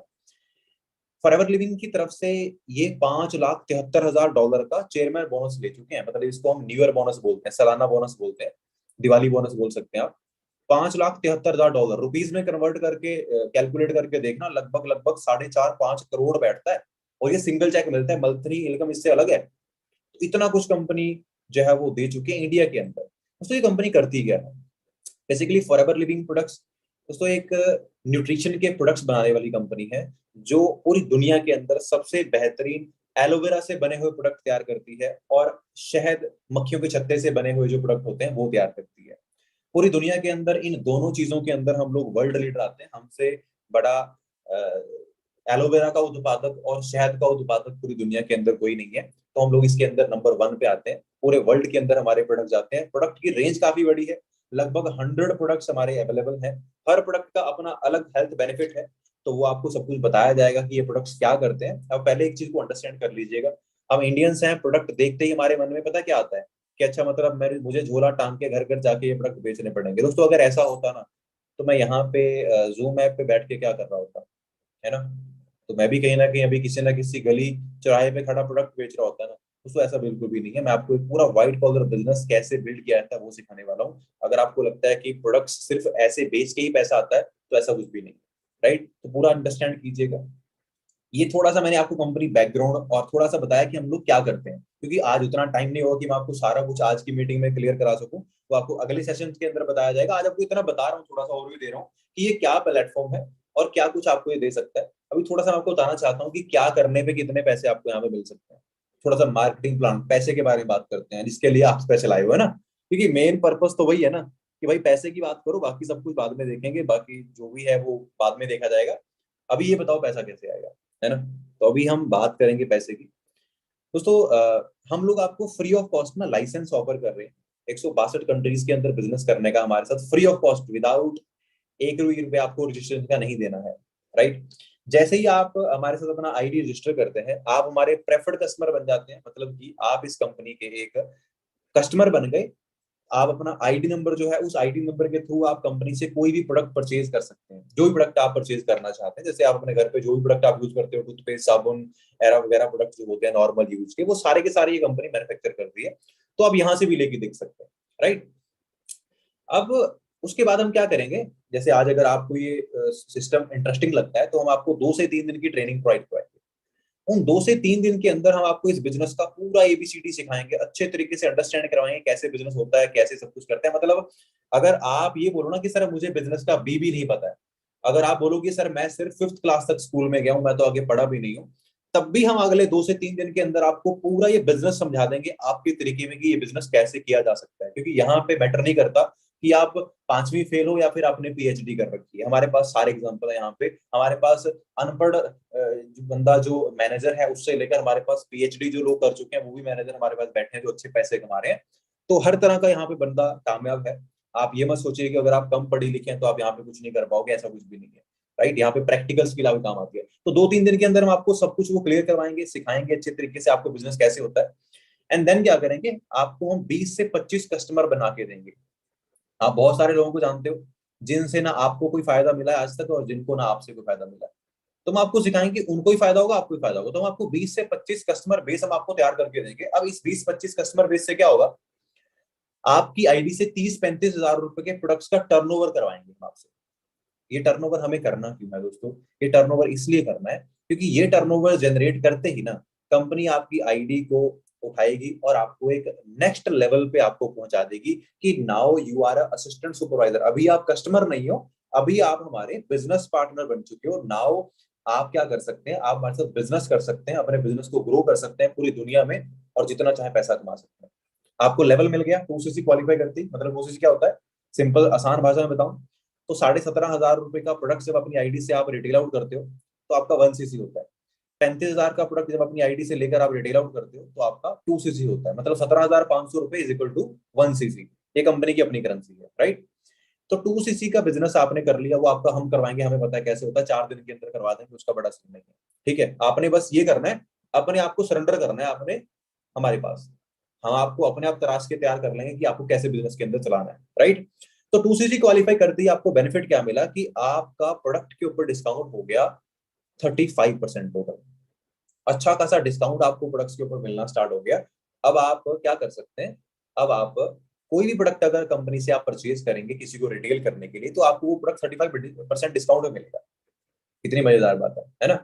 फॉरएवर लिविंग की तरफ से ये $5,73,000 का चेयरमैन बोनस ले चुके हैं। मतलब इसको हम न्यू ईयर बोनस बोलते हैं, सालाना बोनस बोलते हैं, दिवाली बोनस बोल सकते हैं आप। $5,73,000 रुपीज में कन्वर्ट करके कैलकुलेट करके देखना, लगभग लगभग 4.5-5 करोड़ बैठता है। और ये सिंगल चेक मिलता है, मंथली इनकम इससे अलग है। तो इतना कुछ कंपनी जो है वो दे चुकी है इंडिया के अंदर। दोस्तों, ये कंपनी करती क्या है? बेसिकली फॉरएवर लिविंग प्रोडक्ट्स दोस्तों एक न्यूट्रिशन के प्रोडक्ट्स बनाने वाली कंपनी है जो पूरी दुनिया के अंदर सबसे बेहतरीन एलोवेरा से बने हुए प्रोडक्ट तैयार करती है और शहद, मक्खियों के छत्ते से बने हुए जो प्रोडक्ट होते हैं वो तैयार करती है। पूरी दुनिया के अंदर इन दोनों चीजों के अंदर हम लोग वर्ल्ड लीडर आते हैं। हमसे बड़ा एलोवेरा का उत्पादक और शहद का उत्पादक पूरी दुनिया के अंदर कोई नहीं है। तो हम लोग इसके अंदर नंबर 1 पे आते हैं। पूरे वर्ल्ड के अंदर हमारे प्रोडक्ट जाते हैं। प्रोडक्ट की रेंज काफी बड़ी है, लगभग 100 प्रोडक्ट्स हमारे अवेलेबल हैं। हर प्रोडक्ट का अपना अलग हेल्थ बेनिफिट है, तो वो आपको सब कुछ बताया जाएगा कि ये प्रोडक्ट्स क्या करते हैं। अब पहले एक चीज को अंडरस्टैंड कर लीजिएगा, हम इंडियंस हैं, प्रोडक्ट देखते ही हमारे मन में पता क्या आता है कि अच्छा, मतलब मेरे मुझे झोला टांग के घर घर जाके ये प्रोडक्ट बेचने पड़ेंगे। दोस्तों, अगर ऐसा होता ना तो मैं यहाँ पे जूम ऐप पे बैठ के क्या कर रहा होता, है ना? तो मैं भी कहीं ना कहीं अभी किसी ना किसी गली चौराहे पे खड़ा प्रोडक्ट बेच रहा होता है ना। दोस्तों, ऐसा बिल्कुल भी नहीं है। मैं आपको एक पूरा व्हाइट कॉलर बिजनेस कैसे बिल्ड किया जाता है वो सिखाने वाला हूँ। अगर आपको लगता है कि प्रोडक्ट सिर्फ ऐसे बेच के ही पैसा आता है, तो ऐसा कुछ भी नहीं, राइट। तो पूरा अंडरस्टैंड कीजिएगा। ये थोड़ा सा मैंने आपको कंपनी बैकग्राउंड और थोड़ा सा बताया कि हम लोग क्या करते हैं, क्योंकि आज उतना टाइम नहीं होगा कि मैं आपको सारा कुछ आज की मीटिंग में क्लियर करा सकूं। तो आपको अगले सेशन के अंदर बताया जाएगा। आज आपको इतना बता रहा हूँ, थोड़ा सा ओवरव्यू दे रहा हूँ कि ये क्या प्लेटफॉर्म है और क्या कुछ आपको ये दे सकता है। अभी थोड़ा सा मैं आपको बताना चाहता हूँ कि क्या करने पे कितने पैसे आपको यहाँ पे मिल सकते हैं। थोड़ा सा मार्केटिंग प्लान, पैसे के बारे में बात करते हैं, जिसके लिए आप स्पेशल आए हुए है ना। क्योंकि मेन पर्पस तो वही है ना कि भाई पैसे की बात करो, बाकी सब कुछ बाद में देखेंगे, बाकी जो भी है वो बाद में देखा जाएगा। अभी ये बताओ पैसा कैसे आएगा, है ना? तो अभी हम बात करेंगे पैसे की। दोस्तों, हम लोग आपको फ्री ऑफ कॉस्ट ना लाइसेंस ऑफर कर रहे हैं 162 कंट्रीज के अंदर बिजनेस करने का, हमारे साथ फ्री ऑफ कॉस्ट, विदाउट ₹1 आपको रजिस्ट्रेशन का नहीं देना है, राइट। जैसे ही आप हमारे साथ अपना आईडी रजिस्टर करते हैं, आप हमारे प्रेफर्ड कस्टमर बन जाते हैं। मतलब कि आप इस कंपनी के एक कस्टमर बन गए। आप अपना आईडी नंबर जो है, उस आईडी नंबर के थ्रू आप कंपनी से कोई भी प्रोडक्ट परचेज कर सकते हैं, जो भी प्रोडक्ट आप परचेज करना चाहते हैं। जैसे आप अपने घर पे जो भी प्रोडक्ट आप यूज करते हो, टूथपेस्ट, साबुन, एरा वगैरह प्रोडक्ट जो होते हैं नॉर्मल यूज के, वो सारे के सारे ये कंपनी मैन्युफैक्चर करती है। तो आप यहाँ से भी लेके देख सकते हैं, राइट। अब उसके बाद हम क्या करेंगे, जैसे आज अगर आपको ये सिस्टम इंटरेस्टिंग लगता है तो हम आपको 2 से 3 दिन की ट्रेनिंग प्रोवाइड कराएंगे। उन 2 से 3 दिन के अंदर हम आपको इस बिजनेस का पूरा एबीसीडी सिखाएंगे, अच्छे तरीके से अंडरस्टैंड करवाएंगे कैसे बिजनेस होता है, कैसे सब कुछ करते हैं। मतलब अगर आप ये बोलो ना कि सर मुझे बिजनेस का बी भी नहीं पता है, अगर आप बोलोगे सर मैं सिर्फ 5th क्लास तक स्कूल में गया हूं, मैं तो आगे पढ़ा भी नहीं हूं, तब भी हम अगले 2 से 3 दिन के अंदर आपको पूरा ये बिजनेस समझा देंगे आपके तरीके में कि ये बिजनेस कैसे किया जा सकता है। क्योंकि यहाँ पे मैटर नहीं करता कि आप 5वीं फेल हो या फिर आपने पीएचडी कर रखी है। हमारे पास सारे एग्जाम्पल है यहाँ पे। हमारे पास अनपढ़ जो बंदा जो मैनेजर है उससे लेकर हमारे पास पीएचडी जो लोग कर चुके हैं वो भी मैनेजर हमारे पास बैठे हैं जो अच्छे पैसे कमा रहे हैं। तो हर तरह का यहाँ पे बंदा कामयाब है। आप ये मत सोचिए कि अगर आप कम पढ़े लिखे हैं तो आप यहाँ पे कुछ नहीं कर पाओगे, ऐसा कुछ भी नहीं है। राइट। यहाँ पे प्रैक्टिकल स्किल आपको काम आती है। तो 2-3 दिन के अंदर हम आपको सब कुछ वो क्लियर करवाएंगे, सिखाएंगे अच्छे तरीके से आपको बिजनेस कैसे होता है। एंड देन क्या करेंगे, आपको हम 20 से 25 कस्टमर बना के देंगे। आप बहुत सारे लोगों को जानते हो जिनसे ना आपको कोई फायदा मिला है आज तक, और जिनको ना आपसे कोई फायदा मिला है। तो हम आपको सिखाएंगे, उनको ही फायदा होगा, आपको ही फायदा होगा। तो हम आपको 20 से 25 कस्टमर बेस हम आपको तैयार करके देंगे। अब इस 20-25 कस्टमर बेस से क्या होगा, आपकी आईडी से 30-35 हजार रुपए के प्रोडक्ट्स का टर्नओवर करवाएंगे हम आपसे। ये टर्नओवर हमें करना क्यों है दोस्तों, ये टर्नओवर इसलिए करना है क्योंकि ये टर्नओवर जनरेट करते ही ना कंपनी आपकी आईडी को उठाएगी और आपको एक नेक्स्ट लेवल पे आपको पहुंचा देगी कि now you are assistant supervisor. अभी आप कस्टमर नहीं हो, अभी आप हमारे बिजनेस पार्टनर बन चुके हो। नाउ आप क्या कर सकते हैं, आप हमारे साथ बिजनेस कर सकते हैं, अपने बिजनेस को ग्रो कर सकते हैं पूरी दुनिया में, और जितना चाहे पैसा कमा सकते हैं। आपको लेवल मिल गया 2cc क्वालिफाई करती, मतलब 2cc क्या होता है, सिंपल आसान भाषा में बताऊं तो 17,500 रुपए का प्रोडक्ट जब अपनी आईडी से आप रिटेल आउट करते हो तो आपका 1cc होता है। 35,000 का प्रोडक्ट जब अपनी आईडी से लेकर आप रिटेल आउट करते हो तो आपका 2cc होता है। मतलब 17,500 रुपए इज इक्वल टू 1cc। ये कंपनी की अपनी करेंसी है, राइट। तो 2cc का बिजनेस आपने कर लिया, वो आपका हम करवाएंगे, हमें पता है कैसे होता है, 4 दिन के अंदर करवा देंगे, उसका बड़ा सीन नहीं है। ठीक है, आपने बस ये करना है, अपने आप को सरेंडर करना है आपने हमारे पास। हम आपको अपने आप तराश के तैयार कर लेंगे कि आपको कैसे बिजनेस के अंदर चलाना है, राइट। तो 2cc क्वालिफाई करते ही आपको बेनिफिट क्या मिला कि आपका प्रोडक्ट के ऊपर डिस्काउंट हो गया 35% टोटल। अच्छा खासा डिस्काउंट आपको प्रोडक्ट्स के ऊपर मिलना स्टार्ट हो गया। अब आप क्या कर सकते हैं, अब आप कोई भी प्रोडक्ट अगर कंपनी से आप परचेज करेंगे किसी को रिटेल करने के लिए, तो आपको वो प्रोडक्ट 35% डिस्काउंट में मिलेगा। कितनी मजेदार बात है ना।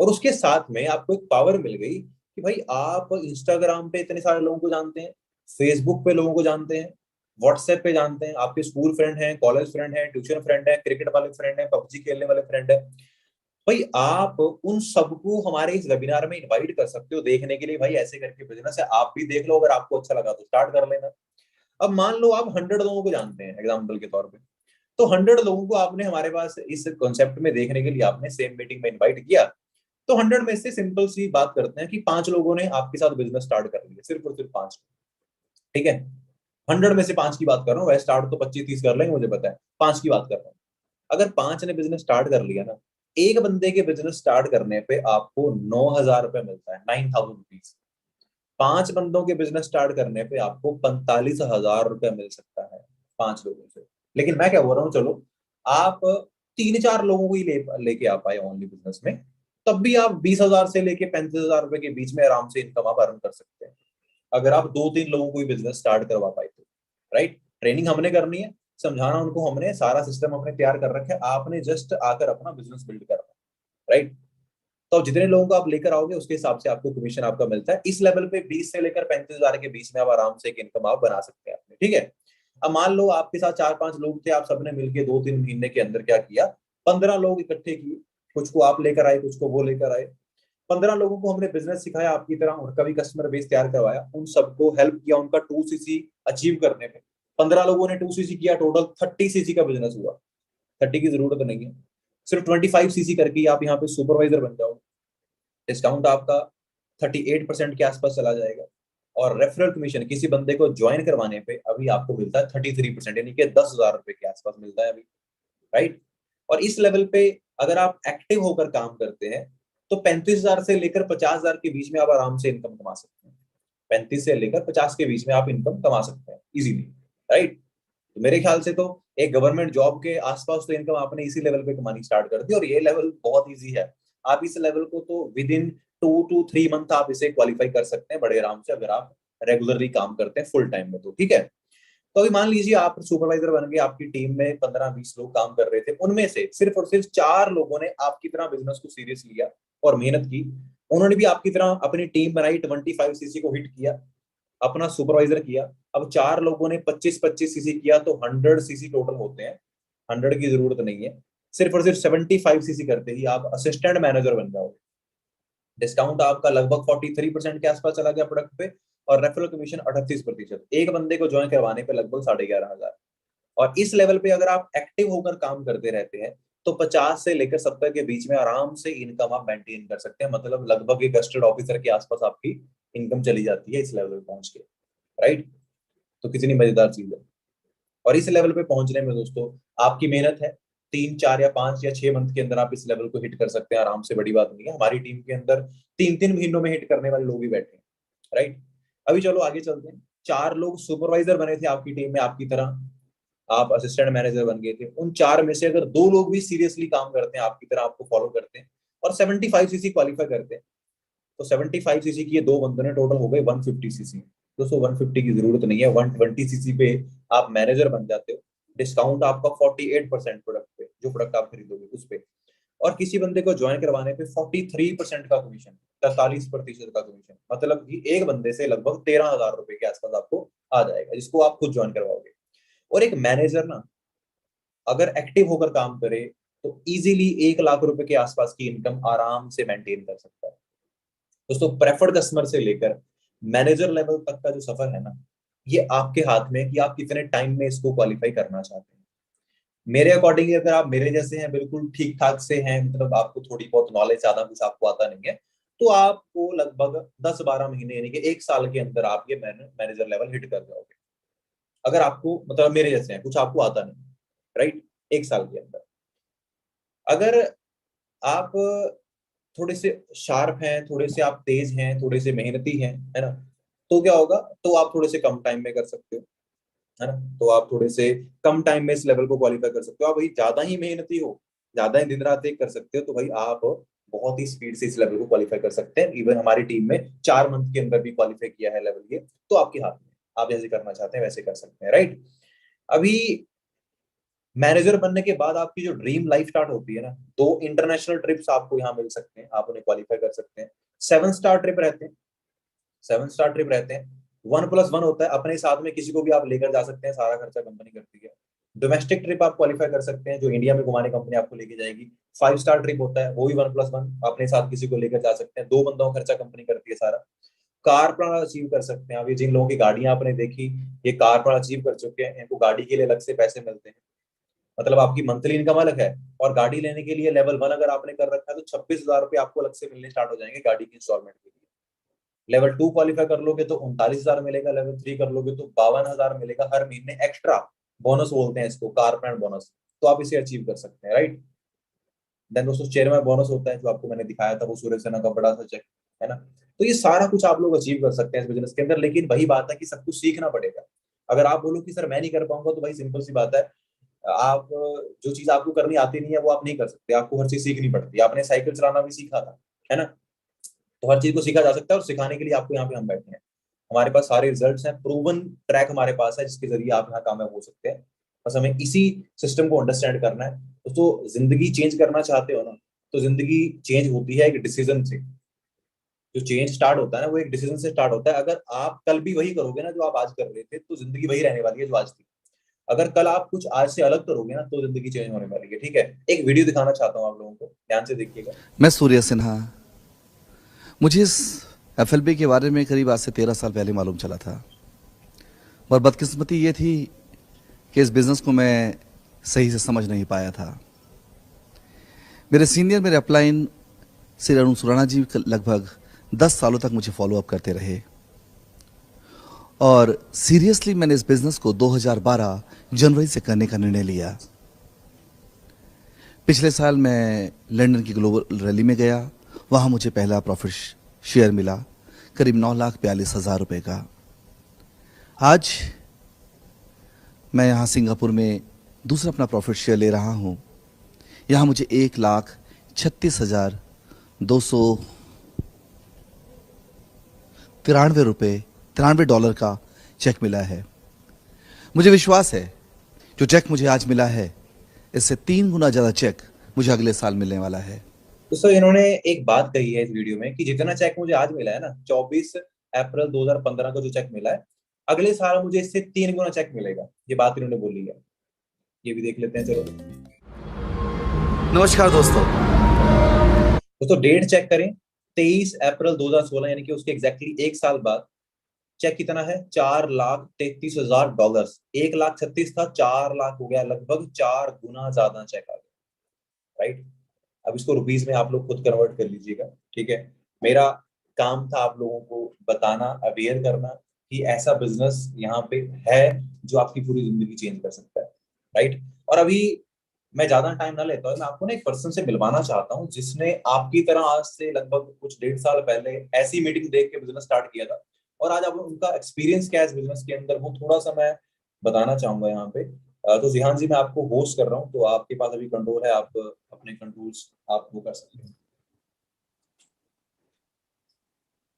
और उसके साथ में आपको एक पावर मिल गई कि भाई आप इंस्टाग्राम पे इतने सारे लोगों को जानते हैं, फेसबुक पे लोगों को जानते हैं, व्हाट्सएप पे जानते हैं, आपके स्कूल फ्रेंड हैं, कॉलेज फ्रेंड हैं, ट्यूशन फ्रेंड है, क्रिकेट वाले फ्रेंड है, पबजी खेलने वाले फ्रेंड है। भाई आप उन सबको हमारे इस वेबिनार में इनवाइट कर सकते हो देखने के लिए, भाई ऐसे करके बिजनेस है, आप भी देख लो, अगर आपको अच्छा लगा तो स्टार्ट कर लेना। अब मान लो आप 100 लोगों को जानते हैं एग्जाम्पल के तौर पे, तो 100 लोगों को आपने हमारे पास इस कॉन्सेप्ट में देखने के लिए आपने सेम मीटिंग में इन्वाइट किया। तो 100 में से सिंपल सी बात करते हैं कि 5 लोगों ने आपके साथ बिजनेस स्टार्ट कर लिया, सिर्फ और सिर्फ 5। ठीक है, 100 में से 5 की बात कर रहा हूँ, वैसे स्टार्ट तो 25-30 कर लेंगे मुझे पता है, 5 की बात कर रहा हूँ। अगर 5 ने बिजनेस स्टार्ट कर लिया ना, एक बंदे के बिजनेस स्टार्ट करने पे आपको 9,000 रुपए मिलता है, 9,000 रुपीज। 5 बंदों के बिजनेस स्टार्ट करने पे आपको 45,000 रुपए मिल सकता है 5 लोगों से। लेकिन मैं क्या बोल रहा हूँ, चलो आप 3-4 लोगों को ही लेके आ पाए ओनली बिजनेस में, तब भी आप 20,000 से लेके 35,000 रुपए के बीच में आराम से इनकम आप अर्न कर सकते हैं, अगर आप 2-3 लोगों को ही बिजनेस स्टार्ट करवा पाए तो, राइट। ट्रेनिंग हमने करनी है, समझाना उनको, हमने सारा सिस्टम हमने तैयार कर रखा है, आपने जस्ट आकर अपना बिजनेस बिल्ड करना है, राइट। तो जितने लोगों को आप लेकर आओगे उसके हिसाब से आपको कमीशन आपका मिलता है। इस लेवल पे 20 से लेकर 35,000 के बीच में आप आराम से एक इनकम आप बना सकते हैं अपने, ठीक है। अब मान लो आपके साथ 4-5 लोग थे, आप सबने मिलकर 2-3 महीने के अंदर क्या किया, 15 लोग इकट्ठे किए, कुछ को आप लेकर आए, कुछ को वो लेकर आए। 15 लोगों को हमने बिजनेस सिखाया आपकी तरह, उनका भी कस्टमर बेस तैयार करवाया, उन सबको हेल्प किया उनका 2cc अचीव करने में। 15 लोगों ने 2cc किया, टोटल 30cc का बिजनेस हुआ। 30 की जरूरत नहीं है, सिर्फ 25cc करके आप यहाँ पे सुपरवाइजर बन जाओ। डिस्काउंट आपका 38% के आसपास चला जाएगा। और रेफरल कमीशन किसी बंदे को ज्वाइन करवाने पे अभी आपको मिलता है 33%, यानी कि 10,000 रुपए के आसपास मिलता है अभी, राइट। और इस लेवल पे अगर आप एक्टिव होकर काम करते हैं तो 35,000 से लेकर 50,000 के बीच में आप आराम से इनकम कमा सकते हैं। 35 से लेकर 50 के बीच में आप इनकम कमा सकते हैं इजीली, राइट। तो मेरे ख्याल से तो एक गवर्नमेंट जॉब के आसपास तो इनकम आपने इसी लेवल पे कमानी स्टार्ट कर दी, और ये लेवल बहुत इजी है। आप इस लेवल को तो विद इन 2 to 3 मंथ आप इसे क्वालिफाई कर सकते हैं बड़े आराम से, अगर आप रेगुलरली काम करते हैं फुल टाइम में तो, ठीक है। तो अभी मान लीजिए आप सुपरवाइजर बन गए, आपकी टीम में 15-20 लोग काम कर रहे थे, उनमें से सिर्फ और सिर्फ 4 लोगों ने आपकी तरह बिजनेस को सीरियस लिया और मेहनत की। उन्होंने भी आपकी तरह अपनी टीम बनाई, 25cc को हिट किया, अपना सुपरवाइजर किया। अब 4 लोगों ने 25-25cc किया तो 100cc टोटल होते हैं, 100 की जरूरत नहीं है। सिर्फ और सिर्फ 75cc करते ही आप असिस्टेंट मैनेजर बन जाओगे। डिस्काउंट आपका लगभग 43% के आसपास चला गया प्रोडक्ट पे, और रेफरल कमीशन 38%, एक बंदे को ज्वाइन करवाने पे लगभग 11,500। और इस लेवल पे अगर आप एक्टिव होकर काम करते रहते हैं तो 50 से लेकर 70 के बीच में आराम से इनकम आप मेंटेन कर सकते हैं, मतलब लगभग एक गस्टेड ऑफिसर के आसपास आपकी इनकम चली जाती है इस लेवल पे पहुंच के, राइट। तो कितनी मजेदार चीज है। और इस लेवल पे पहुंचने में दोस्तों आपकी मेहनत है, 3 4 या 5 या 6 मंथ के अंदर आप इस लेवल को हिट कर सकते हैं आराम से, बड़ी बात नहीं है। हमारी टीम के अंदर 3 3 महीनों में हिट करने वाले लोग भी बैठे हैं, राइट। अभी चलो आगे चलते हैं। 4 लोग सुपरवाइजर बने थे आपकी टीम में, आपकी तरह आप असिस्टेंट मैनेजर बन गए थे। उन 4 में से अगर 2 लोग भी सीरियसली काम करते हैं आपकी तरह, आपको फॉलो करते हैं और 75 सीसी क्वालिफाई करते हैं, तो 75 सीसी की ये 2 बंदों ने टोटल हो गए 150 सीसी। दोस्तों 150 की जरूरत नहीं है, 120 सीसी पे आप मैनेजर बन जाते हो। डिस्काउंट आपका 48% प्रोडक्ट पे, जो प्रोडक्ट आप खरीदोगे उस पे। और किसी बंदे को ज्वाइन करवाने पे 43% का कमीशन, 43% का कमीशन, मतलब कि एक बंदे से लगभग 13,000 रुपए के आसपास आपको आ जाएगा, जिसको आप खुद ज्वाइन करवाओगे। और एक मैनेजर ना अगर एक्टिव होकर काम करे तो इजीली 1 लाख रुपए के आसपास की इनकम आराम से मेंटेन कर सकता है। दोस्तों प्रेफर्ड कस्टमर से लेकर मैनेजर लेवल तक का जो सफर है ना, ये आपके हाथ में है कि आप कितने टाइम में इसको क्वालिफाई करना चाहते हैं। मेरे अकॉर्डिंग अगर आप मेरे जैसे हैं, बिल्कुल ठीक ठाक से हैं, मतलब आपको थोड़ी बहुत नॉलेज, ज्यादा कुछ आपको आता नहीं है, तो आपको लगभग 10 12 महीने यानी कि 1 साल के अंदर आप ये मैनेजर लेवल हिट कर जाओगे। अगर आपको मतलब मेरे जैसे हैं, कुछ आपको आता नहीं, राइट, 1 साल के अंदर। अगर आप थोड़े से शार्प हैं, थोड़े से आप तेज हैं, थोड़े से मेहनती हैं, है ना, तो क्या होगा, तो आप थोड़े से कम टाइम में कर सकते हो, है ना। तो आप थोड़े से कम टाइम में इस लेवल को क्वालिफाई कर सकते हो। आप भाई ज्यादा ही मेहनती हो, ज्यादा ही दिन रात एक कर सकते हो, तो भाई आप बहुत ही स्पीड से इस लेवल को क्वालिफाई कर सकते हैं। इवन हमारी टीम में 4 मंथ के अंदर भी क्वालिफाई किया है लेवल ये, तो आपके हाथ में, आप जैसे करना चाहते हैं वैसे कर सकते हैं, राइट। अभी मैनेजर बनने के बाद आपकी जो ड्रीम लाइफ स्टार्ट होती है ना, 2 इंटरनेशनल ट्रिप्स आपको यहाँ मिल सकते हैं, आप उन्हें क्वालिफाई कर सकते हैं। 7 स्टार ट्रिप रहते हैं, 7 स्टार ट्रिप रहते हैं। 1+1 होता है, अपने साथ में किसी को भी आप लेकर जा सकते हैं, सारा खर्चा कंपनी करती है। डोमेस्टिक ट्रिप आप क्वालिफाई कर सकते हैं, जो इंडिया में घुमाने कंपनी आपको लेके जाएगी। 5 स्टार ट्रिप होता है, वो भी 1+1, अपने साथ किसी को लेकर जा सकते हैं, 2 बंदों का खर्चा कंपनी करती है सारा। कार प्लान अचीव कर सकते हैं। अभी जिन लोगों की गाड़ियां आपने देखी, ये कार प्लान अचीव कर चुके हैं, इनको गाड़ी के लिए अलग से पैसे मिलते हैं। मतलब आपकी मंथली इनकम अलग है, और गाड़ी लेने के लिए लेवल 1 अगर आपने कर रखा है तो 26,000 रुपये आपको अलग से मिलने स्टार्ट हो जाएंगे गाड़ी की इंस्टॉलमेंट के लिए। लेवल 2 क्वालिफाई कर लोगे तो 39,000 मिलेगा, लेवल 3 कर लोगे तो 52,000 मिलेगा हर महीने एक्स्ट्रा। बोनस बोलते हैं इसको, कार प्लान बोनस। तो आप इसे अचीव कर सकते हैं, राइट। देन दोस्तों चेयरमैन बोनस होता है, जो आपको मैंने दिखाया था, वो सूर्य सेना का बड़ा सा चेक, है ना। तो ये सारा कुछ आप लोग अचीव कर सकते हैं इस बिजनेस के अंदर, लेकिन वही बात है कि सब कुछ सीखना पड़ेगा। अगर आप बोलो कि सर मैं नहीं कर पाऊंगा, तो भाई सिंपल सी बात है, आप जो चीज आपको करनी आती नहीं है वो आप नहीं कर सकते, आपको हर चीज सीखनी पड़ती है। आपने साइकिल चलाना भी सीखा था, है ना, तो हर चीज को सीखा जा सकता है, और सिखाने के लिए आपको यहाँ पे हम बैठे हैं। हमारे पास सारे रिजल्ट्स हैं, प्रूवन ट्रैक हमारे पास है, जिसके जरिए आप यहाँ कामयाब हो सकते हैं। बस हमें इसी सिस्टम को अंडरस्टैंड करना है। दोस्तों जिंदगी चेंज करना चाहते हो ना, तो जिंदगी चेंज होती है एक डिसीजन से। जो चेंज स्टार्ट होता है ना, वो एक डिसीजन से स्टार्ट होता है। अगर आप कल भी वही करोगे ना जो आप आज कर रहे थे, तो जिंदगी वही रहने वाली है जो आज थी। अगर कल आप कुछ आज से अलग करोगे ना, तो जिंदगी चेंज होने वाली है, ठीक है। एक वीडियो दिखाना चाहता हूँ आप लोगों को, ध्यान से देखिएगा। मैं सूर्य सिन्हा। मुझे इस एफएलबी के बारे में करीब आज से 13 साल पहले मालूम चला था, और बदकिस्मती ये थी कि इस बिज़नेस को मैं सही से समझ नहीं पाया था। मेरे सीनियर, मेरे अपलाइन श्री अरुण सुराणा जी लगभग 10 सालों तक मुझे फॉलो अप करते रहे, और सीरियसली मैंने इस बिज़नेस को 2012 जनवरी से करने का निर्णय लिया। पिछले साल मैं लंदन की ग्लोबल रैली में गया। वहाँ मुझे पहला प्रॉफिट शेयर मिला, करीब 9,42,000 रुपये का। आज मैं यहाँ सिंगापुर में दूसरा अपना प्रॉफिट शेयर ले रहा हूँ। यहाँ मुझे 1,36,293 रुपये, $93 का चेक मिला है। मुझे विश्वास है जो चेक मुझे आज मिला है, इससे 3 गुना ज़्यादा चेक मुझे अगले साल मिलने वाला है। दोस्तों इन्होंने एक बात कही है इस वीडियो में कि जितना चेक मुझे आज मिला है ना, 24 अप्रैल 2015 को जो चेक मिला है, अगले साल मुझे इससे 3 गुना चेक मिलेगा। ये बात इन्होंने बोली है, ये भी देख लेते हैं, चलो। नमस्कार दोस्तों। दोस्तों डेट चेक करें, 23 अप्रैल 2016, यानी कि उसके एग्जैक्टली 1 साल बाद। चेक कितना है, $4,33,000। 1,36,000 था, 4 लाख हो गया, लगभग 4 गुना ज्यादा चेक आ गया, राइट। अब इसको रुपीज में आप लोग खुद कन्वर्ट कर लीजिएगा, ठीक है। मेरा काम था आप लोगों को बताना, अवेयर करना कि ऐसा बिजनेस यहाँ पे है जो आपकी पूरी जिंदगी चेंज कर सकता है, राइट। और अभी मैं ज्यादा टाइम ना लेता हूँ, मैं आपको ना एक पर्सन से मिलवाना चाहता हूँ जिसने आपकी तरह आज से लगभग कुछ 1.5 साल पहले ऐसी मीटिंग देख के बिजनेस स्टार्ट किया था। और आज आप उनका एक्सपीरियंस क्या है इस बिजनेस के अंदर, वो थोड़ा सा मैं बताना चाहूंगा यहाँ पे। तो जिहान जी, मैं आपको होस्ट कर रहा हूँ, तो आपके पास अभी कंट्रोल है, आप अपने कंट्रोल्स आप वो कर सकते हैं।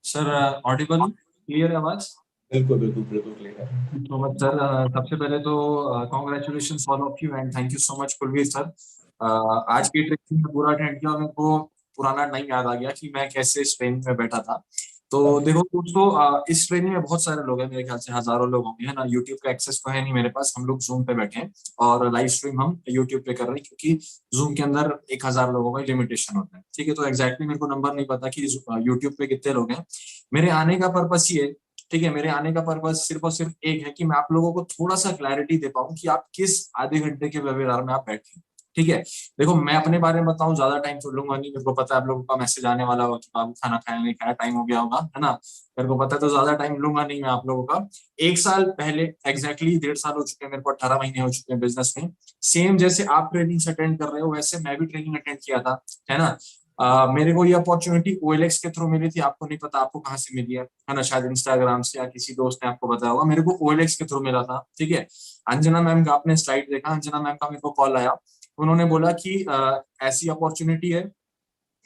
सर ऑडिबल क्लियर है आवाज? बिल्कुल बिल्कुल बिल्कुल क्लियर है। तो मच सर, सबसे पहले तो congratulation all of you and thank you so much Kulveer sir. आज की ट्रेनिंग में पूरा अटेंड किया और मेरे को पुराना टाइम याद आ गया कि मैं कैसे इस ट्रेनिंग में बैठा था। तो देखो दोस्तों, इस ट्रेनिंग में बहुत सारे लोग हैं, मेरे ख्याल से हजारों लोग होंगे, है ना। यूट्यूब का एक्सेस तो है नहीं मेरे पास, हम लोग जूम पे बैठे हैं और लाइव स्ट्रीम हम यूट्यूब पे कर रहे हैं क्योंकि जूम के अंदर 1,000 लोगों का लिमिटेशन होता है। ठीक है, तो एग्जैक्टली मेरे को नंबर नहीं पता कि यूट्यूब पे कितने लोग हैं। मेरे आने का पर्पस ये, ठीक है, मेरे आने का पर्पस सिर्फ और सिर्फ एक है कि मैं आप लोगों को थोड़ा सा क्लैरिटी दे पाऊं कि आप किस आधे घंटे के वेबिनार में आप बैठे। ठीक है, देखो मैं अपने बारे में बताऊं, ज्यादा टाइम तो लूंगा नहीं, मेरे को पता है आप लोगों का मैसेज आने वाला होगा कि बाबू खाना खाया नहीं खाया, टाइम हो गया होगा, है ना। मेरे को पता है, तो ज्यादा टाइम लूंगा नहीं मैं आप लोगों का। 1 साल पहले, एग्जैक्टली 1.5 साल हो चुके हैं मेरे को, 18 महीने हो चुके हैं बिजनेस में। सेम जैसे आप ट्रेनिंग अटेंड कर रहे हो वैसे मैं भी ट्रेनिंग अटेंड किया था, है ना। मेरे को ये अपॉर्चुनिटी OLX के थ्रू मिली थी, आपको नहीं पता आपको कहाँ से मिली है ना, शायद इंस्टाग्राम से या किसी दोस्त ने आपको बताया होगा। मेरे को OLX के थ्रू मिला था, ठीक है। अंजना मैम का आपने स्लाइड देखा, अंजना मैम का मेरे को कॉल आया, उन्होंने बोला कि ऐसी अपॉर्चुनिटी है,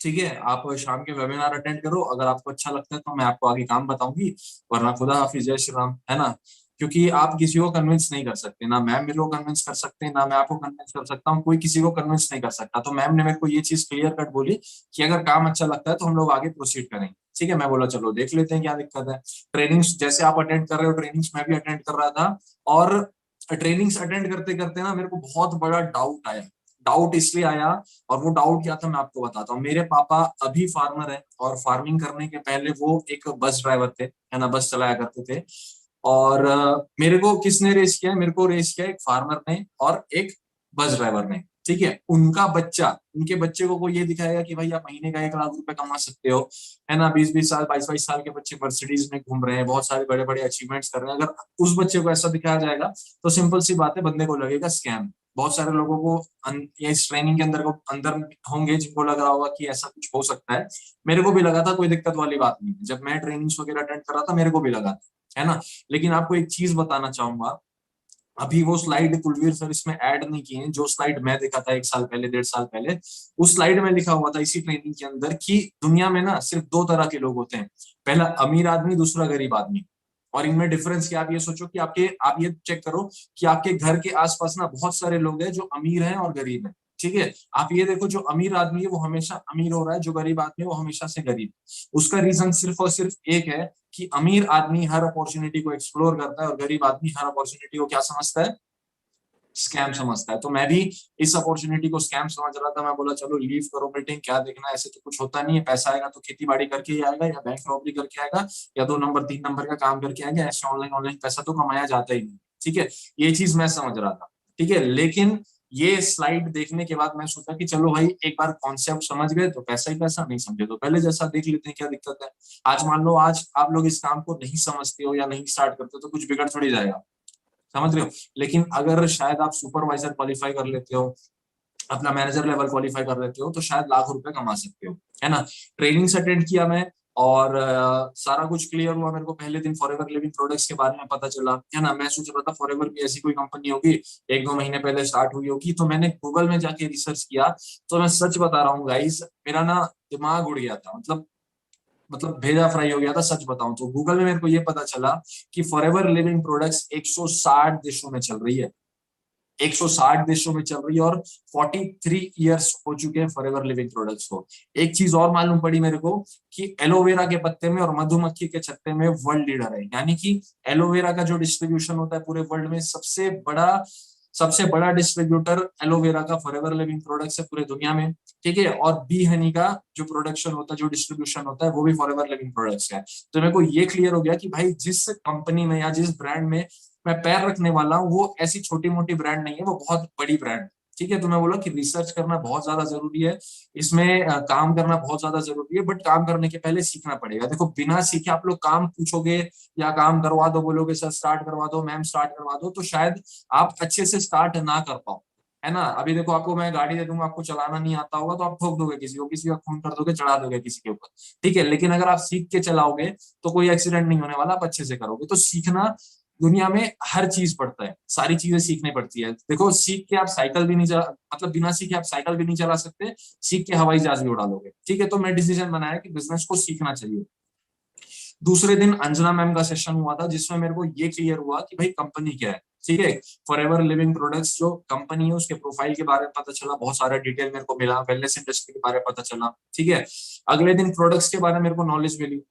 ठीक है, आप शाम के वेबिनार अटेंड करो, अगर आपको अच्छा लगता है तो मैं आपको आगे काम बताऊंगी, वरना खुदा हाफिज, जय श्री राम, है ना। क्योंकि आप किसी को कन्विंस नहीं कर सकते, ना मैम मेरे को कन्विंस कर सकते हैं, ना मैं आपको कन्विंस कर सकता हूँ, कोई किसी को कन्विंस नहीं कर सकता। तो मैम ने मेरे को ये चीज क्लियर कट बोली कि अगर काम अच्छा लगता है तो हम लोग आगे प्रोसीड करेंगे। ठीक है, मैं बोला चलो देख लेते हैं क्या दिक्कत है। ट्रेनिंग्स जैसे आप अटेंड कर रहे हो, ट्रेनिंग्स मैं भी अटेंड कर रहा था। और ट्रेनिंग्स अटेंड करते करते ना मेरे को बहुत बड़ा डाउट आया। डाउट इसलिए आया, और वो डाउट क्या था मैं आपको बताता हूँ। मेरे पापा अभी फार्मर है, और फार्मिंग करने के पहले वो एक बस ड्राइवर थे, है ना, बस चलाया करते थे। और मेरे को किसने रेस किया है? मेरे को रेस किया एक फार्मर ने और एक बस ड्राइवर ने। ठीक है, उनका बच्चा, उनके बच्चे को ये दिखाएगा कि भाई आप महीने का 1 लाख रुपए कमा सकते हो, है ना। 20-20 साल, 22-22 साल के बच्चे मर्सिडीज में घूम रहे हैं, बहुत सारे बड़े बड़े अचीवमेंट्स कर रहे हैं। अगर उस बच्चे को ऐसा दिखाया जाएगा तो सिंपल सी बात है, बंदे को लगेगा स्कैम। बहुत सारे लोगों को इस ट्रेनिंग के अंदर होंगे जिनको लग रहा होगा कि ऐसा कुछ हो सकता है। मेरे को भी लगा था, कोई दिक्कत वाली बात नहीं है, जब मैं ट्रेनिंग्स वगैरह अटेंड कर रहा था मेरे को भी लगा था, है ना। लेकिन आपको एक चीज बताना चाहूंगा, अभी वो स्लाइड कुलवीर सर इसमें ऐड नहीं किए हैं, जो स्लाइड मैं देखा था 1 साल पहले, 1.5 साल पहले, उस स्लाइड में लिखा हुआ था इसी ट्रेनिंग के अंदर कि दुनिया में ना सिर्फ 2 तरह के लोग होते हैं, पहला अमीर आदमी, दूसरा गरीब आदमी। और इनमें डिफरेंस क्या, आप ये सोचो कि आप ये चेक करो कि आपके घर के आसपास ना बहुत सारे लोग हैं जो अमीर हैं और गरीब हैं। ठीक है, आप ये देखो, जो अमीर आदमी है वो हमेशा अमीर हो रहा है, जो गरीब आदमी है वो हमेशा से गरीब। उसका रीजन सिर्फ और सिर्फ एक है कि अमीर आदमी हर अपॉर्चुनिटी को एक्सप्लोर करता है और गरीब आदमी हर अपॉर्चुनिटी को क्या समझता है? स्कैम समझता है। तो मैं भी इस अपॉर्चुनिटी को स्कैम समझ रहा था। मैं बोला चलो लीव करो मीटिंग, क्या देखना है, ऐसे तो कुछ होता नहीं है, पैसा आएगा तो खेती बाड़ी करके ही आएगा, या बैंक रॉबरी करके आएगा, या 2 नंबर 3 नंबर का काम करके आएगा, ऐसे ऑनलाइन ऑनलाइन पैसा तो कमाया जाता ही नहीं। ठीक है, ये चीज मैं समझ रहा था। ठीक है, लेकिन ये स्लाइड देखने के बाद मैं सोचा कि चलो भाई, एक बार कॉन्सेप्ट समझ गए तो पैसा ही पैसा, नहीं समझे तो पहले जैसा देख लेते हैं क्या दिक्कत है। आज मान लो आज आप लोग इस काम को नहीं समझते हो या नहीं स्टार्ट करते तो कुछ बिगड़ थोड़ी जाएगा, समझ रहे हो। लेकिन अगर शायद आप सुपरवाइजर क्वालिफाई कर लेते हो, अपना मैनेजर लेवल क्वालिफाई कर लेते हो, तो शायद लाख रुपए कमा सकते हो, है ना। ट्रेनिंग्स अटेंड किया मैं, और सारा कुछ क्लियर हुआ मेरे को। पहले दिन फॉरएवर लिविंग प्रोडक्ट्स के बारे में पता चला, है ना। मैं सोच रहा था फॉरएवर भी ऐसी कोई कंपनी होगी, 1-2 महीने पहले स्टार्ट हुई होगी, तो मैंने गूगल में जाके रिसर्च किया। तो मैं सच बता रहा हूँ गाइस, मेरा ना दिमाग उड़ गया था, मतलब भेजा फ्राई हो गया था, सच बताऊं तो। गूगल में मेरे को ये पता चला कि फॉरएवर लिविंग प्रोडक्ट्स 160 देशों में चल रही है, 160 देशों में चल रही है, और 43 ईयर्स हो चुके हैं फॉरएवर लिविंग प्रोडक्ट्स को। एक चीज और मालूम पड़ी मेरे को कि एलोवेरा के पत्ते में और मधुमक्खी के छत्ते में वर्ल्ड लीडर है, यानी कि एलोवेरा का जो डिस्ट्रीब्यूशन होता है पूरे वर्ल्ड में, सबसे बड़ा डिस्ट्रीब्यूटर एलोवेरा का फॉरएवर लिविंग प्रोडक्ट्स है पूरे दुनिया में। ठीक है, और बी हनी का जो प्रोडक्शन होता है, जो डिस्ट्रीब्यूशन होता है, वो भी फॉरएवर लिविंग प्रोडक्ट्स है। तो मेरे को ये क्लियर हो गया कि भाई जिस कंपनी में या जिस ब्रांड में मैं पैर रखने वाला हूँ वो ऐसी छोटी मोटी ब्रांड नहीं है, वो बहुत बड़ी ब्रांड है। ठीक है, तो मैं बोला कि रिसर्च करना बहुत ज्यादा जरूरी है, इसमें काम करना बहुत ज्यादा जरूरी है, बट काम करने के पहले सीखना पड़ेगा। देखो बिना सीखे आप लोग काम पूछोगे या काम करवा दो, बोलोगे सर स्टार्ट करवा दो, मैम स्टार्ट करवा दो, तो शायद आप अच्छे से स्टार्ट ना कर पाओ। है ना। अभी देखो आपको मैं गाड़ी दे दूंगा, आपको चलाना नहीं आता होगा तो आप ठोक दोगे किसी का खून कर दोगे, चढ़ा दोगे किसी के ऊपर, ठीक है। लेकिन अगर आप सीख के चलाओगे तो कोई एक्सीडेंट नहीं होने वाला, आप अच्छे से करोगे। तो सीखना दुनिया में हर चीज पड़ता है, सारी चीजें सीखनी पड़ती है। देखो सीख के आप साइकिल भी नहीं चला, मतलब बिना सीखे आप साइकिल भी नहीं चला सकते, सीख के हवाई जहाज भी उड़ा लोगे, ठीक है। तो मैं डिसीजन बनाया कि बिजनेस को सीखना चाहिए। दूसरे दिन अंजना मैम का सेशन हुआ था जिसमें मेरे को ये क्लियर हुआ कि भाई कंपनी क्या है, ठीक है। फॉरएवर लिविंग प्रोडक्ट्स जो कंपनी है उसके प्रोफाइल के बारे में पता चला, बहुत सारा डिटेल मेरे को मिला, वेलनेस इंडस्ट्री के बारे में पता चला, ठीक है। अगले दिन प्रोडक्ट्स के बारे में मेरे को नॉलेज मिली।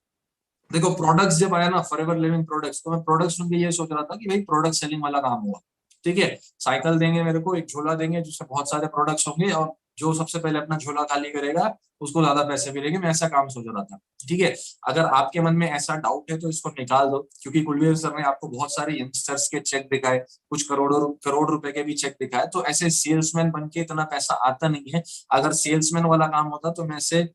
देखो प्रोडक्ट्स जब आया ना, फॉरएवर लिविंग प्रोडक्ट्स, तो मैं प्रोडक्ट्स सुन के ये सोच रहा था कि भाई प्रोडक्ट सेलिंग वाला काम हुआ, ठीक है। साइकिल देंगे मेरे को, एक झोला देंगे जिसमें बहुत सारे प्रोडक्ट्स होंगे, और जो सबसे पहले अपना झोला खाली करेगा उसको ज्यादा पैसे मिलेंगे। मैं ऐसा काम सोच रहा था, ठीक है। अगर आपके मन में ऐसा डाउट है तो इसको निकाल दो, क्योंकि कुलवीर सर ने आपको बहुत सारे यंगस्टर्स के चेक दिखाए, कुछ करोड़ों करोड़ रुपए के भी चेक दिखाए। तो ऐसे सेल्समैन बन के इतना पैसा आता नहीं है। अगर सेल्समैन वाला काम होता तो मैं ऐसे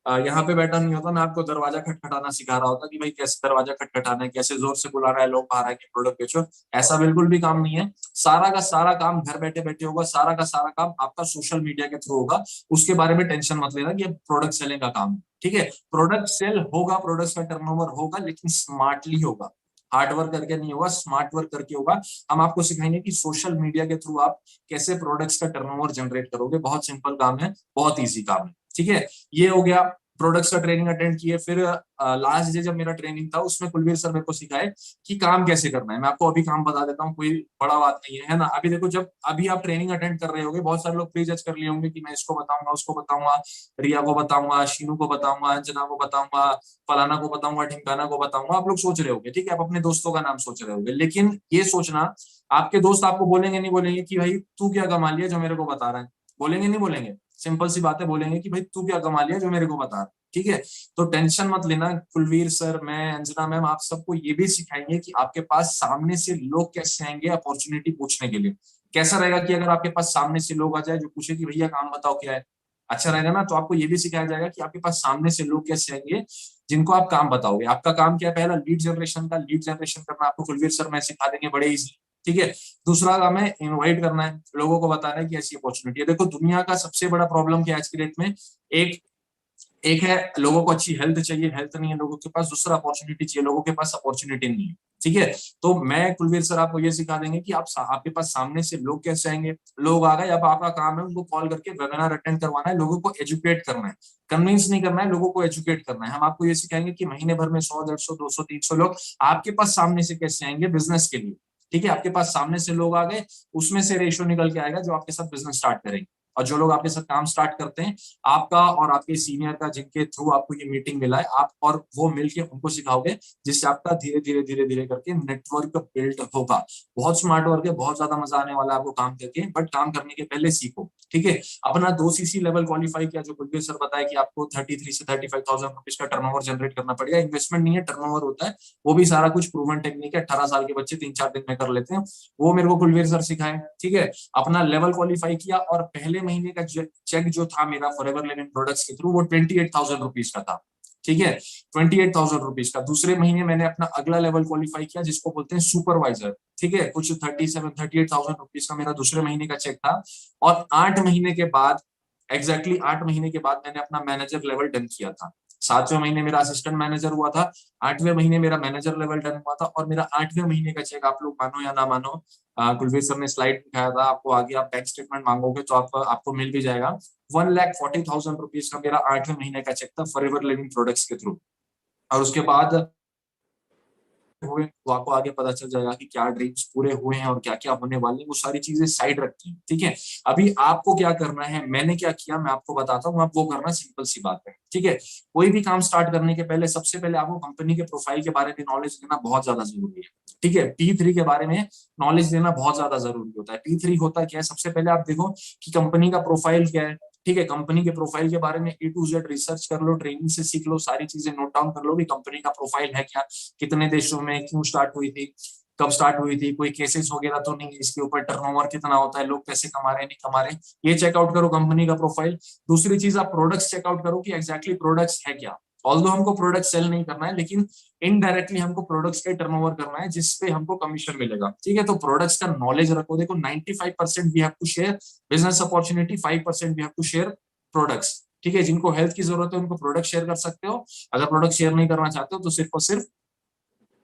यहाँ पे बैठा नहीं होता, मैं आपको दरवाजा खटखटाना सिखा रहा होता कि भाई कैसे दरवाजा खटखटाना है, कैसे जोर से बुलाना है, लोग बाहर आके प्रोडक्ट बेचो। ऐसा बिल्कुल भी काम नहीं है। सारा का सारा काम घर बैठे बैठे होगा, सारा का सारा काम आपका सोशल मीडिया के थ्रू होगा। उसके बारे में टेंशन मत लेना कि प्रोडक्ट सेलिंग का काम है, ठीक है। प्रोडक्ट सेल होगा, प्रोडक्ट का टर्नओवर होगा, लेकिन स्मार्टली होगा, हार्ड वर्क करके नहीं होगा, स्मार्ट वर्क करके होगा। हम आपको सिखाएंगे कि सोशल मीडिया के थ्रू आप कैसे प्रोडक्ट्स का टर्नओवर जनरेट करोगे। बहुत सिंपल काम है, बहुत इजी काम है, ठीक है। ये हो गया, प्रोडक्ट्स का ट्रेनिंग अटेंड किए। फिर लास्ट डे जब मेरा ट्रेनिंग था उसमें कुलवीर सर मेरे को सिखाए कि काम कैसे करना है। मैं आपको अभी काम बता देता हूँ, कोई बड़ा बात नहीं है ना। अभी देखो, जब अभी आप ट्रेनिंग अटेंड कर रहे होगे, बहुत सारे लोग प्री जज कर लिए होंगे कि मैं इसको बताऊंगा, उसको बताऊंगा, रिया को बताऊंगा, शीनू को बताऊंगा, अंजना को बताऊंगा, फलाना को बताऊंगा, ढिमकाना को बताऊंगा। आप लोग सोच रहे होगे, ठीक है, आप अपने दोस्तों का नाम सोच रहे होगे। लेकिन ये सोचना, आपके दोस्त आपको बोलेंगे नहीं बोलेंगे कि भाई तू क्या कमा लिया जो मेरे को बता रहा है? बोलेंगे नहीं बोलेंगे? सिंपल सी बात है, बोलेंगे कि भाई तू क्या कमा लिया जो मेरे को बता रहा है, ठीक है। तो टेंशन मत लेना, कुलवीर सर, मैं, अंजना मैम, आप सबको ये भी सिखाएंगे कि आपके पास सामने से लोग कैसे आएंगे अपॉर्चुनिटी पूछने के लिए। कैसा रहेगा कि अगर आपके पास सामने से लोग आ जाए जो पूछे कि भैया काम बताओ क्या है, अच्छा रहेगा ना। तो आपको ये भी सिखाया जाएगा कि आपके पास सामने से लोग कैसे आएंगे जिनको आप काम बताओगे। आपका काम क्या है? पहला लीड जनरेशन का, लीड जनरेशन करना आपको कुलवीर सर मैं सिखा देंगे बड़े इजी, ठीक है। दूसरा काम है इनवाइट करना है, लोगों को बताना है कि ऐसी अपॉर्चुनिटी है। देखो दुनिया का सबसे बड़ा प्रॉब्लम क्या है आज की डेट में? एक एक है लोगों को अच्छी हेल्थ चाहिए, हेल्थ नहीं है लोगों के पास। दूसरा अपॉर्चुनिटी चाहिए, लोगों के पास अपॉर्चुनिटी नहीं है, ठीक है। तो मैं, कुलवीर सर, आपको ये सिखा देंगे कि आपके पास सामने से लोग कैसे आएंगे। लोग आ गए, अब आपका काम है उनको कॉल करके वेबिनार अटेंड करवाना है, लोगों को एजुकेट करना है, कन्विंस नहीं करना है, लोगों को एजुकेट करना है। हम आपको ये सिखाएंगे कि महीने भर में 100, 150, 200, 300 लोग आपके पास सामने से कैसे आएंगे बिजनेस के लिए, ठीक है। आपके पास सामने से लोग आ गए, उसमें से रेशियो निकल के आएगा जो आपके साथ बिजनेस स्टार्ट करेंगे। और जो लोग आपके साथ काम स्टार्ट करते हैं, आपका और आपके सीनियर का, जिनके थ्रू आपको ये मीटिंग मिला है, आप और वो मिलके उनको सिखाओगे, जिससे आपका धीरे धीरे धीरे धीरे करके नेटवर्क बिल्ड होगा। बहुत स्मार्ट वर्क है, बहुत ज्यादा मजा आने वाला है आपको काम करके, बट काम करने के पहले सीखो, ठीक है। अपना 2 CC लेवल क्वालिफाई किया, जो कुलवीर सर बताया कि आपको 33 से 35,000 रुपीज का टर्नओवर जनरेट करना पड़ेगा। इन्वेस्टमेंट नहीं है, टर्नओवर होता है। वो भी सारा कुछ प्रूवन टेक्निक है, 18 साल के बच्चे 3-4 दिन में कर लेते हैं। वो मेरे को कुलवीर सर सिखाए, ठीक है। अपना लेवल क्वालिफाई किया, और पहले महीने का चेक जो था मेरा फॉरएवर लिविंग प्रोडक्ट्स के थ्रू, वो 28,000 रुपीज का था, ठीक है। 28,000 रुपीज का। दूसरे महीने मैंने अपना अगला लेवल क्वालिफाई किया, जिसको बोलते हैं सुपरवाइजर, ठीक है। कुछ 38,000 रुपीज का मेरा दूसरे महीने का चेक था। और 8 महीने के बाद, एग्जैक्टली 8 महीने के बाद, मैंने अपना मैनेजर लेवल डन किया था। 7वें महीने मेरा असिस्टेंट मैनेजर हुआ था, 8वें महीने मेरा मैनेजर लेवल डन हुआ था। और मेरा 8वें महीने का चेक, आप लोग मानो या ना मानो, कुलवीर सर ने स्लाइड दिखाया था आपको, आगे आप बैंक स्टेटमेंट मांगोगे तो आपको मिल भी जाएगा। 1,40,000 रुपीज का मेरा 8वें महीने का चेक था फॉरएवर लिविंग प्रोडक्ट्स के थ्रू। और उसके बाद हुए तो आपको आगे पता चल जाएगा कि क्या ड्रीम्स पूरे हुए हैं और क्या क्या होने वाले हैं। वो सारी चीजें साइड रखी हैं, ठीक है। अभी आपको क्या करना है, मैंने क्या किया मैं आपको बताता हूँ, आप वो करना, सिंपल सी बात है, ठीक है। कोई भी काम स्टार्ट करने के पहले सबसे पहले आपको कंपनी के प्रोफाइल के बारे में नॉलेज लेना बहुत ज्यादा जरूरी है, ठीक है। P3 के बारे में नॉलेज लेना बहुत ज्यादा जरूरी होता है। P3 होता क्या है? सबसे पहले आप देखो कि कंपनी का प्रोफाइल क्या है, ठीक है। कंपनी के प्रोफाइल के बारे में A to Z रिसर्च कर लो, ट्रेनिंग से सीख लो, सारी चीजें नोट डाउन कर लो कि कंपनी का प्रोफाइल है क्या, कितने देशों में, क्यों स्टार्ट हुई थी, कब स्टार्ट हुई थी, कोई केसेस वगैरह तो नहीं है इसके ऊपर, टर्नओवर कितना होता है, लोग कैसे कमा रहे हैं, नहीं कमा रहे, ये चेकआउट करो कंपनी का प्रोफाइल। दूसरी चीज, आप प्रोडक्ट्स चेकआउट करो कि एग्जैक्टली प्रोडक्ट्स है क्या, ऑल्दो हमको प्रोडक्ट सेल नहीं करना है, लेकिन इनडायरेक्टली हमको प्रोडक्ट्स का टर्नओवर करना है जिसपे हमको कमीशन मिलेगा। ठीक है, तो प्रोडक्ट्स का नॉलेज रखो। देखो 95% we have to share business opportunity, 5% we have to share products. ठीक है, जिनको हेल्थ की जरूरत है उनको प्रोडक्ट शेयर कर सकते हो, अगर प्रोडक्ट शेयर नहीं करना चाहते हो तो सिर्फ और सिर्फ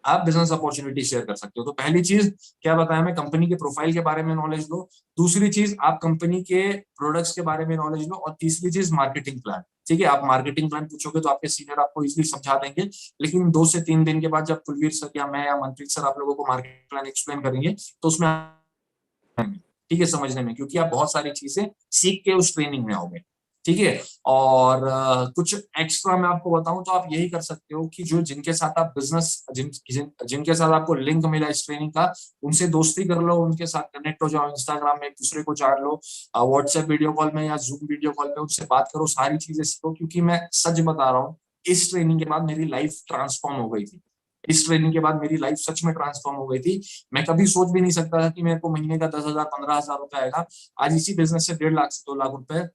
आप बिजनेस अपॉर्चुनिटी शेयर कर सकते हो। तो पहली चीज क्या बताया मैं, कंपनी के प्रोफाइल के बारे में नॉलेज लो। दूसरी चीज आप कंपनी के प्रोडक्ट्स के बारे में नॉलेज लो। और तीसरी चीज मार्केटिंग प्लान। ठीक है, आप मार्केटिंग प्लान पूछोगे तो आपके सीनियर आपको इजीली समझा देंगे, लेकिन 2 से 3 दिन के बाद जब कुलवीर सर या मैं या मनप्रीत सर आप लोगों को मार्केटिंग प्लान एक्सप्लेन करेंगे तो उसमें ठीक है समझने में, क्योंकि आप बहुत सारी चीजें सीख के उस ट्रेनिंग में आओगे। ठीक है, और कुछ एक्स्ट्रा मैं आपको बताऊं तो आप यही कर सकते हो कि जो जिनके साथ आप बिजनेस जिनके साथ आपको लिंक मिला इस ट्रेनिंग का, उनसे दोस्ती कर लो, उनके साथ कनेक्ट हो जाओ, इंस्टाग्राम में एक दूसरे को जान लो, व्हाट्सएप वीडियो कॉल में या जूम वीडियो कॉल में उनसे बात करो, सारी चीजें सीखो। क्योंकि मैं सच बता रहा हूँ, इस ट्रेनिंग के बाद मेरी लाइफ ट्रांसफॉर्म हो गई थी। इस ट्रेनिंग के बाद मेरी लाइफ सच में ट्रांसफॉर्म हो गई थी। मैं कभी सोच भी नहीं सकता था कि मेरे को महीने का 10,000 15,000 रुपए आएगा। आज इसी बिजनेस से 1.5 लाख से 2 लाख रुपए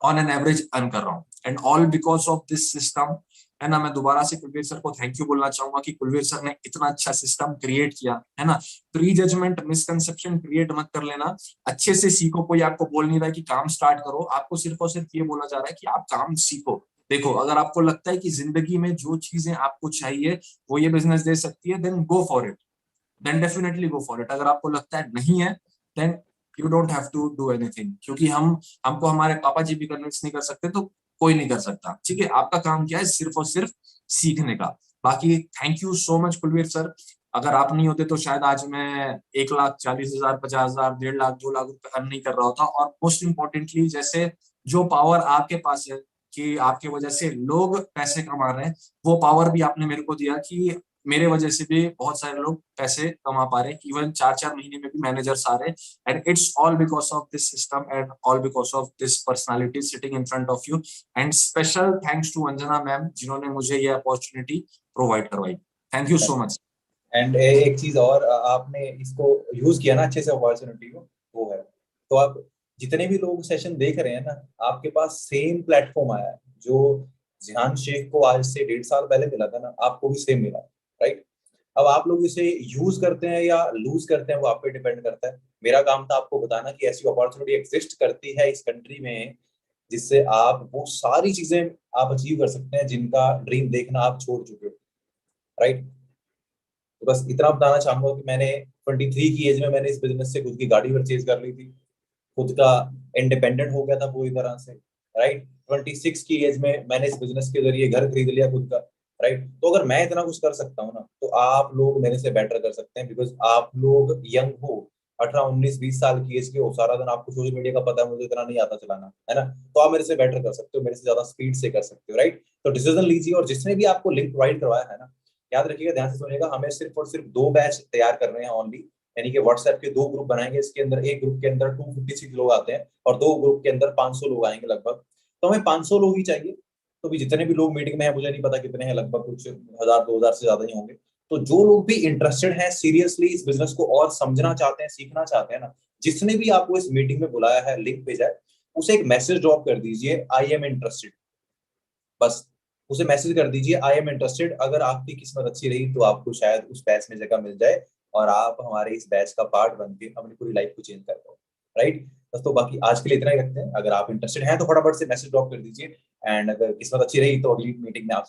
ऑन एन एवरेज अर्न कर रहा हूँ, and all because of this system. है ना, मैं दोबारा से कुलवीर सर को थैंक यू बोलना चाहूंगा कि कुलवीर सर ने इतना अच्छा सिस्टम क्रिएट किया। है ना, प्री जजमेंट मिसकंसेप्शन क्रिएट मत कर लेना, अच्छे से सीखो। कोई आपको बोल नहीं रहा है कि काम स्टार्ट करो, आपको सिर्फ और सिर्फ ये बोला जा रहा है कि आप काम सीखो। देखो, अगर आपको लगता है कि जिंदगी में जो चीजें आपको चाहिए वो ये बिजनेस दे सकती है, then go for it, then definitely go for it. अगर आपको लगता है नहीं है, then you don't have to do anything, क्योंकि हमको हमारे पापा जी भी कन्विंस नहीं कर सकते, तो कोई नहीं कर सकता। ठीक है, आपका काम क्या है, सिर्फ और सिर्फ सीखने का। बाकी thank you so much Kulveer sir, अगर आप नहीं होते तो शायद आज मैं 1,40,000 50,000 1.5 लाख 2 लाख रुपए अर्न नहीं कर रहा होता। और मोस्ट इंपॉर्टेंटली, जैसे जो पावर आपके पास है कि आपके वजह से लोग पैसे कमा रहे हैं, वो पावर भी आपने मेरे को दिया कि मेरे वजह से भी बहुत सारे लोग पैसे कमा पा रहे हैं। इवन 4-4 महीने में भी मैनेजर्स आ रहे हैं, and it's all because of this system and all because of this personality sitting in front of you. And special thanks to Anjana ma'am, जिन्होंने मुझे ये अपॉर्चुनिटी प्रोवाइड करवाई। Thank you so much. And एक चीज और, आपने इसको यूज किया ना अच्छे से अपॉर्चुनिटी को, वो है तो आप जितने भी लोग सेशन देख रहे हैं ना, आपके पास सेम प्लेटफॉर्म आया है जो जिहान शेख को आज से 1.5 साल पहले मिला था ना, आपको भी सेम मिला, राइट। अब आप लोग इसे यूज करते हैं या लूज करते हैं वो आप पे डिपेंड करता है। मेरा काम था आपको बताना कि ऐसी अपॉर्चुनिटी एग्जिस्ट करती है इस कंट्री में, जिससे आप वो सारी चीजें आप अचीव कर सकते हैं जिनका ड्रीम देखना आप छोड़ चुके हो, राइट। तो बस इतना बताना चाहूंगा कि मैंने 23 की एज में मैंने इस बिजनेस से खुद की गाड़ी परचेज कर ली थी, खुद का इंडिपेंडेंट हो गया था पूरी तरह से, राइट। 26 की एज में मैंने इस बिजनेस के जरिए घर खरीद लिया खुद का, राइट। तो अगर मैं इतना कुछ कर सकता हूँ ना, तो आप लोग मेरे से बेटर कर सकते हैं, बिकॉज आप लोग यंग हो, 18 19 20 साल की एज के हो, सारा दिन आपको सोशल मीडिया का पता है, मुझे इतना नहीं आता चलाना, है ना। तो आप मेरे से बेटर कर सकते हो, मेरे से ज्यादा स्पीड से कर सकते हो, राइट। तो डिसीजन लीजिए, और जिसने भी आपको लिंक प्रोवाइड करवाया है ना, याद रखिएगा, ध्यान से सुनिएगा, हमें सिर्फ और सिर्फ 2 बैच तैयार कर रहे हैं ओनली। यानी कि व्हाट्सएप के 2 ग्रुप बनाएंगे, इसके अंदर एक ग्रुप के अंदर 256 लोग आते हैं और 2 ग्रुप के अंदर 500 लोग आएंगे लगभग। तो हमें 500 लोग ही चाहिए। तो भी जितने भी लोग मीटिंग में है, मुझे नहीं पता कितने हैं, लगभग कुछ 1000 2000 से ज्यादा ही होंगे। तो जो लोग भी इंटरेस्टेड हैं, सीरियसली इस बिजनेस को और समझना चाहते हैं, सीखना चाहते हैं ना, जिसने भी आपको इस मीटिंग में बुलाया है, लिंक भेजा है, उसे एक मैसेज ड्रॉप कर दीजिए, आई एम इंटरेस्टेड। बस उसे मैसेज कर दीजिए, आई एम इंटरेस्टेड। अगर आपकी किस्मत अच्छी रही तो आपको शायद उस बैच में जगह मिल जाए और आप हमारे इस बैच का पार्ट बन के अपनी पूरी लाइफ को चेंज कर पाओ, राइट। बस तो बाकी आज के लिए इतना ही रखते हैं। अगर आप इंटरेस्टेड हैं तो फटाफट से मैसेज ड्रॉप कर दीजिए, एंड अगर किस्मत अच्छी रही तो अगली मीटिंग में आप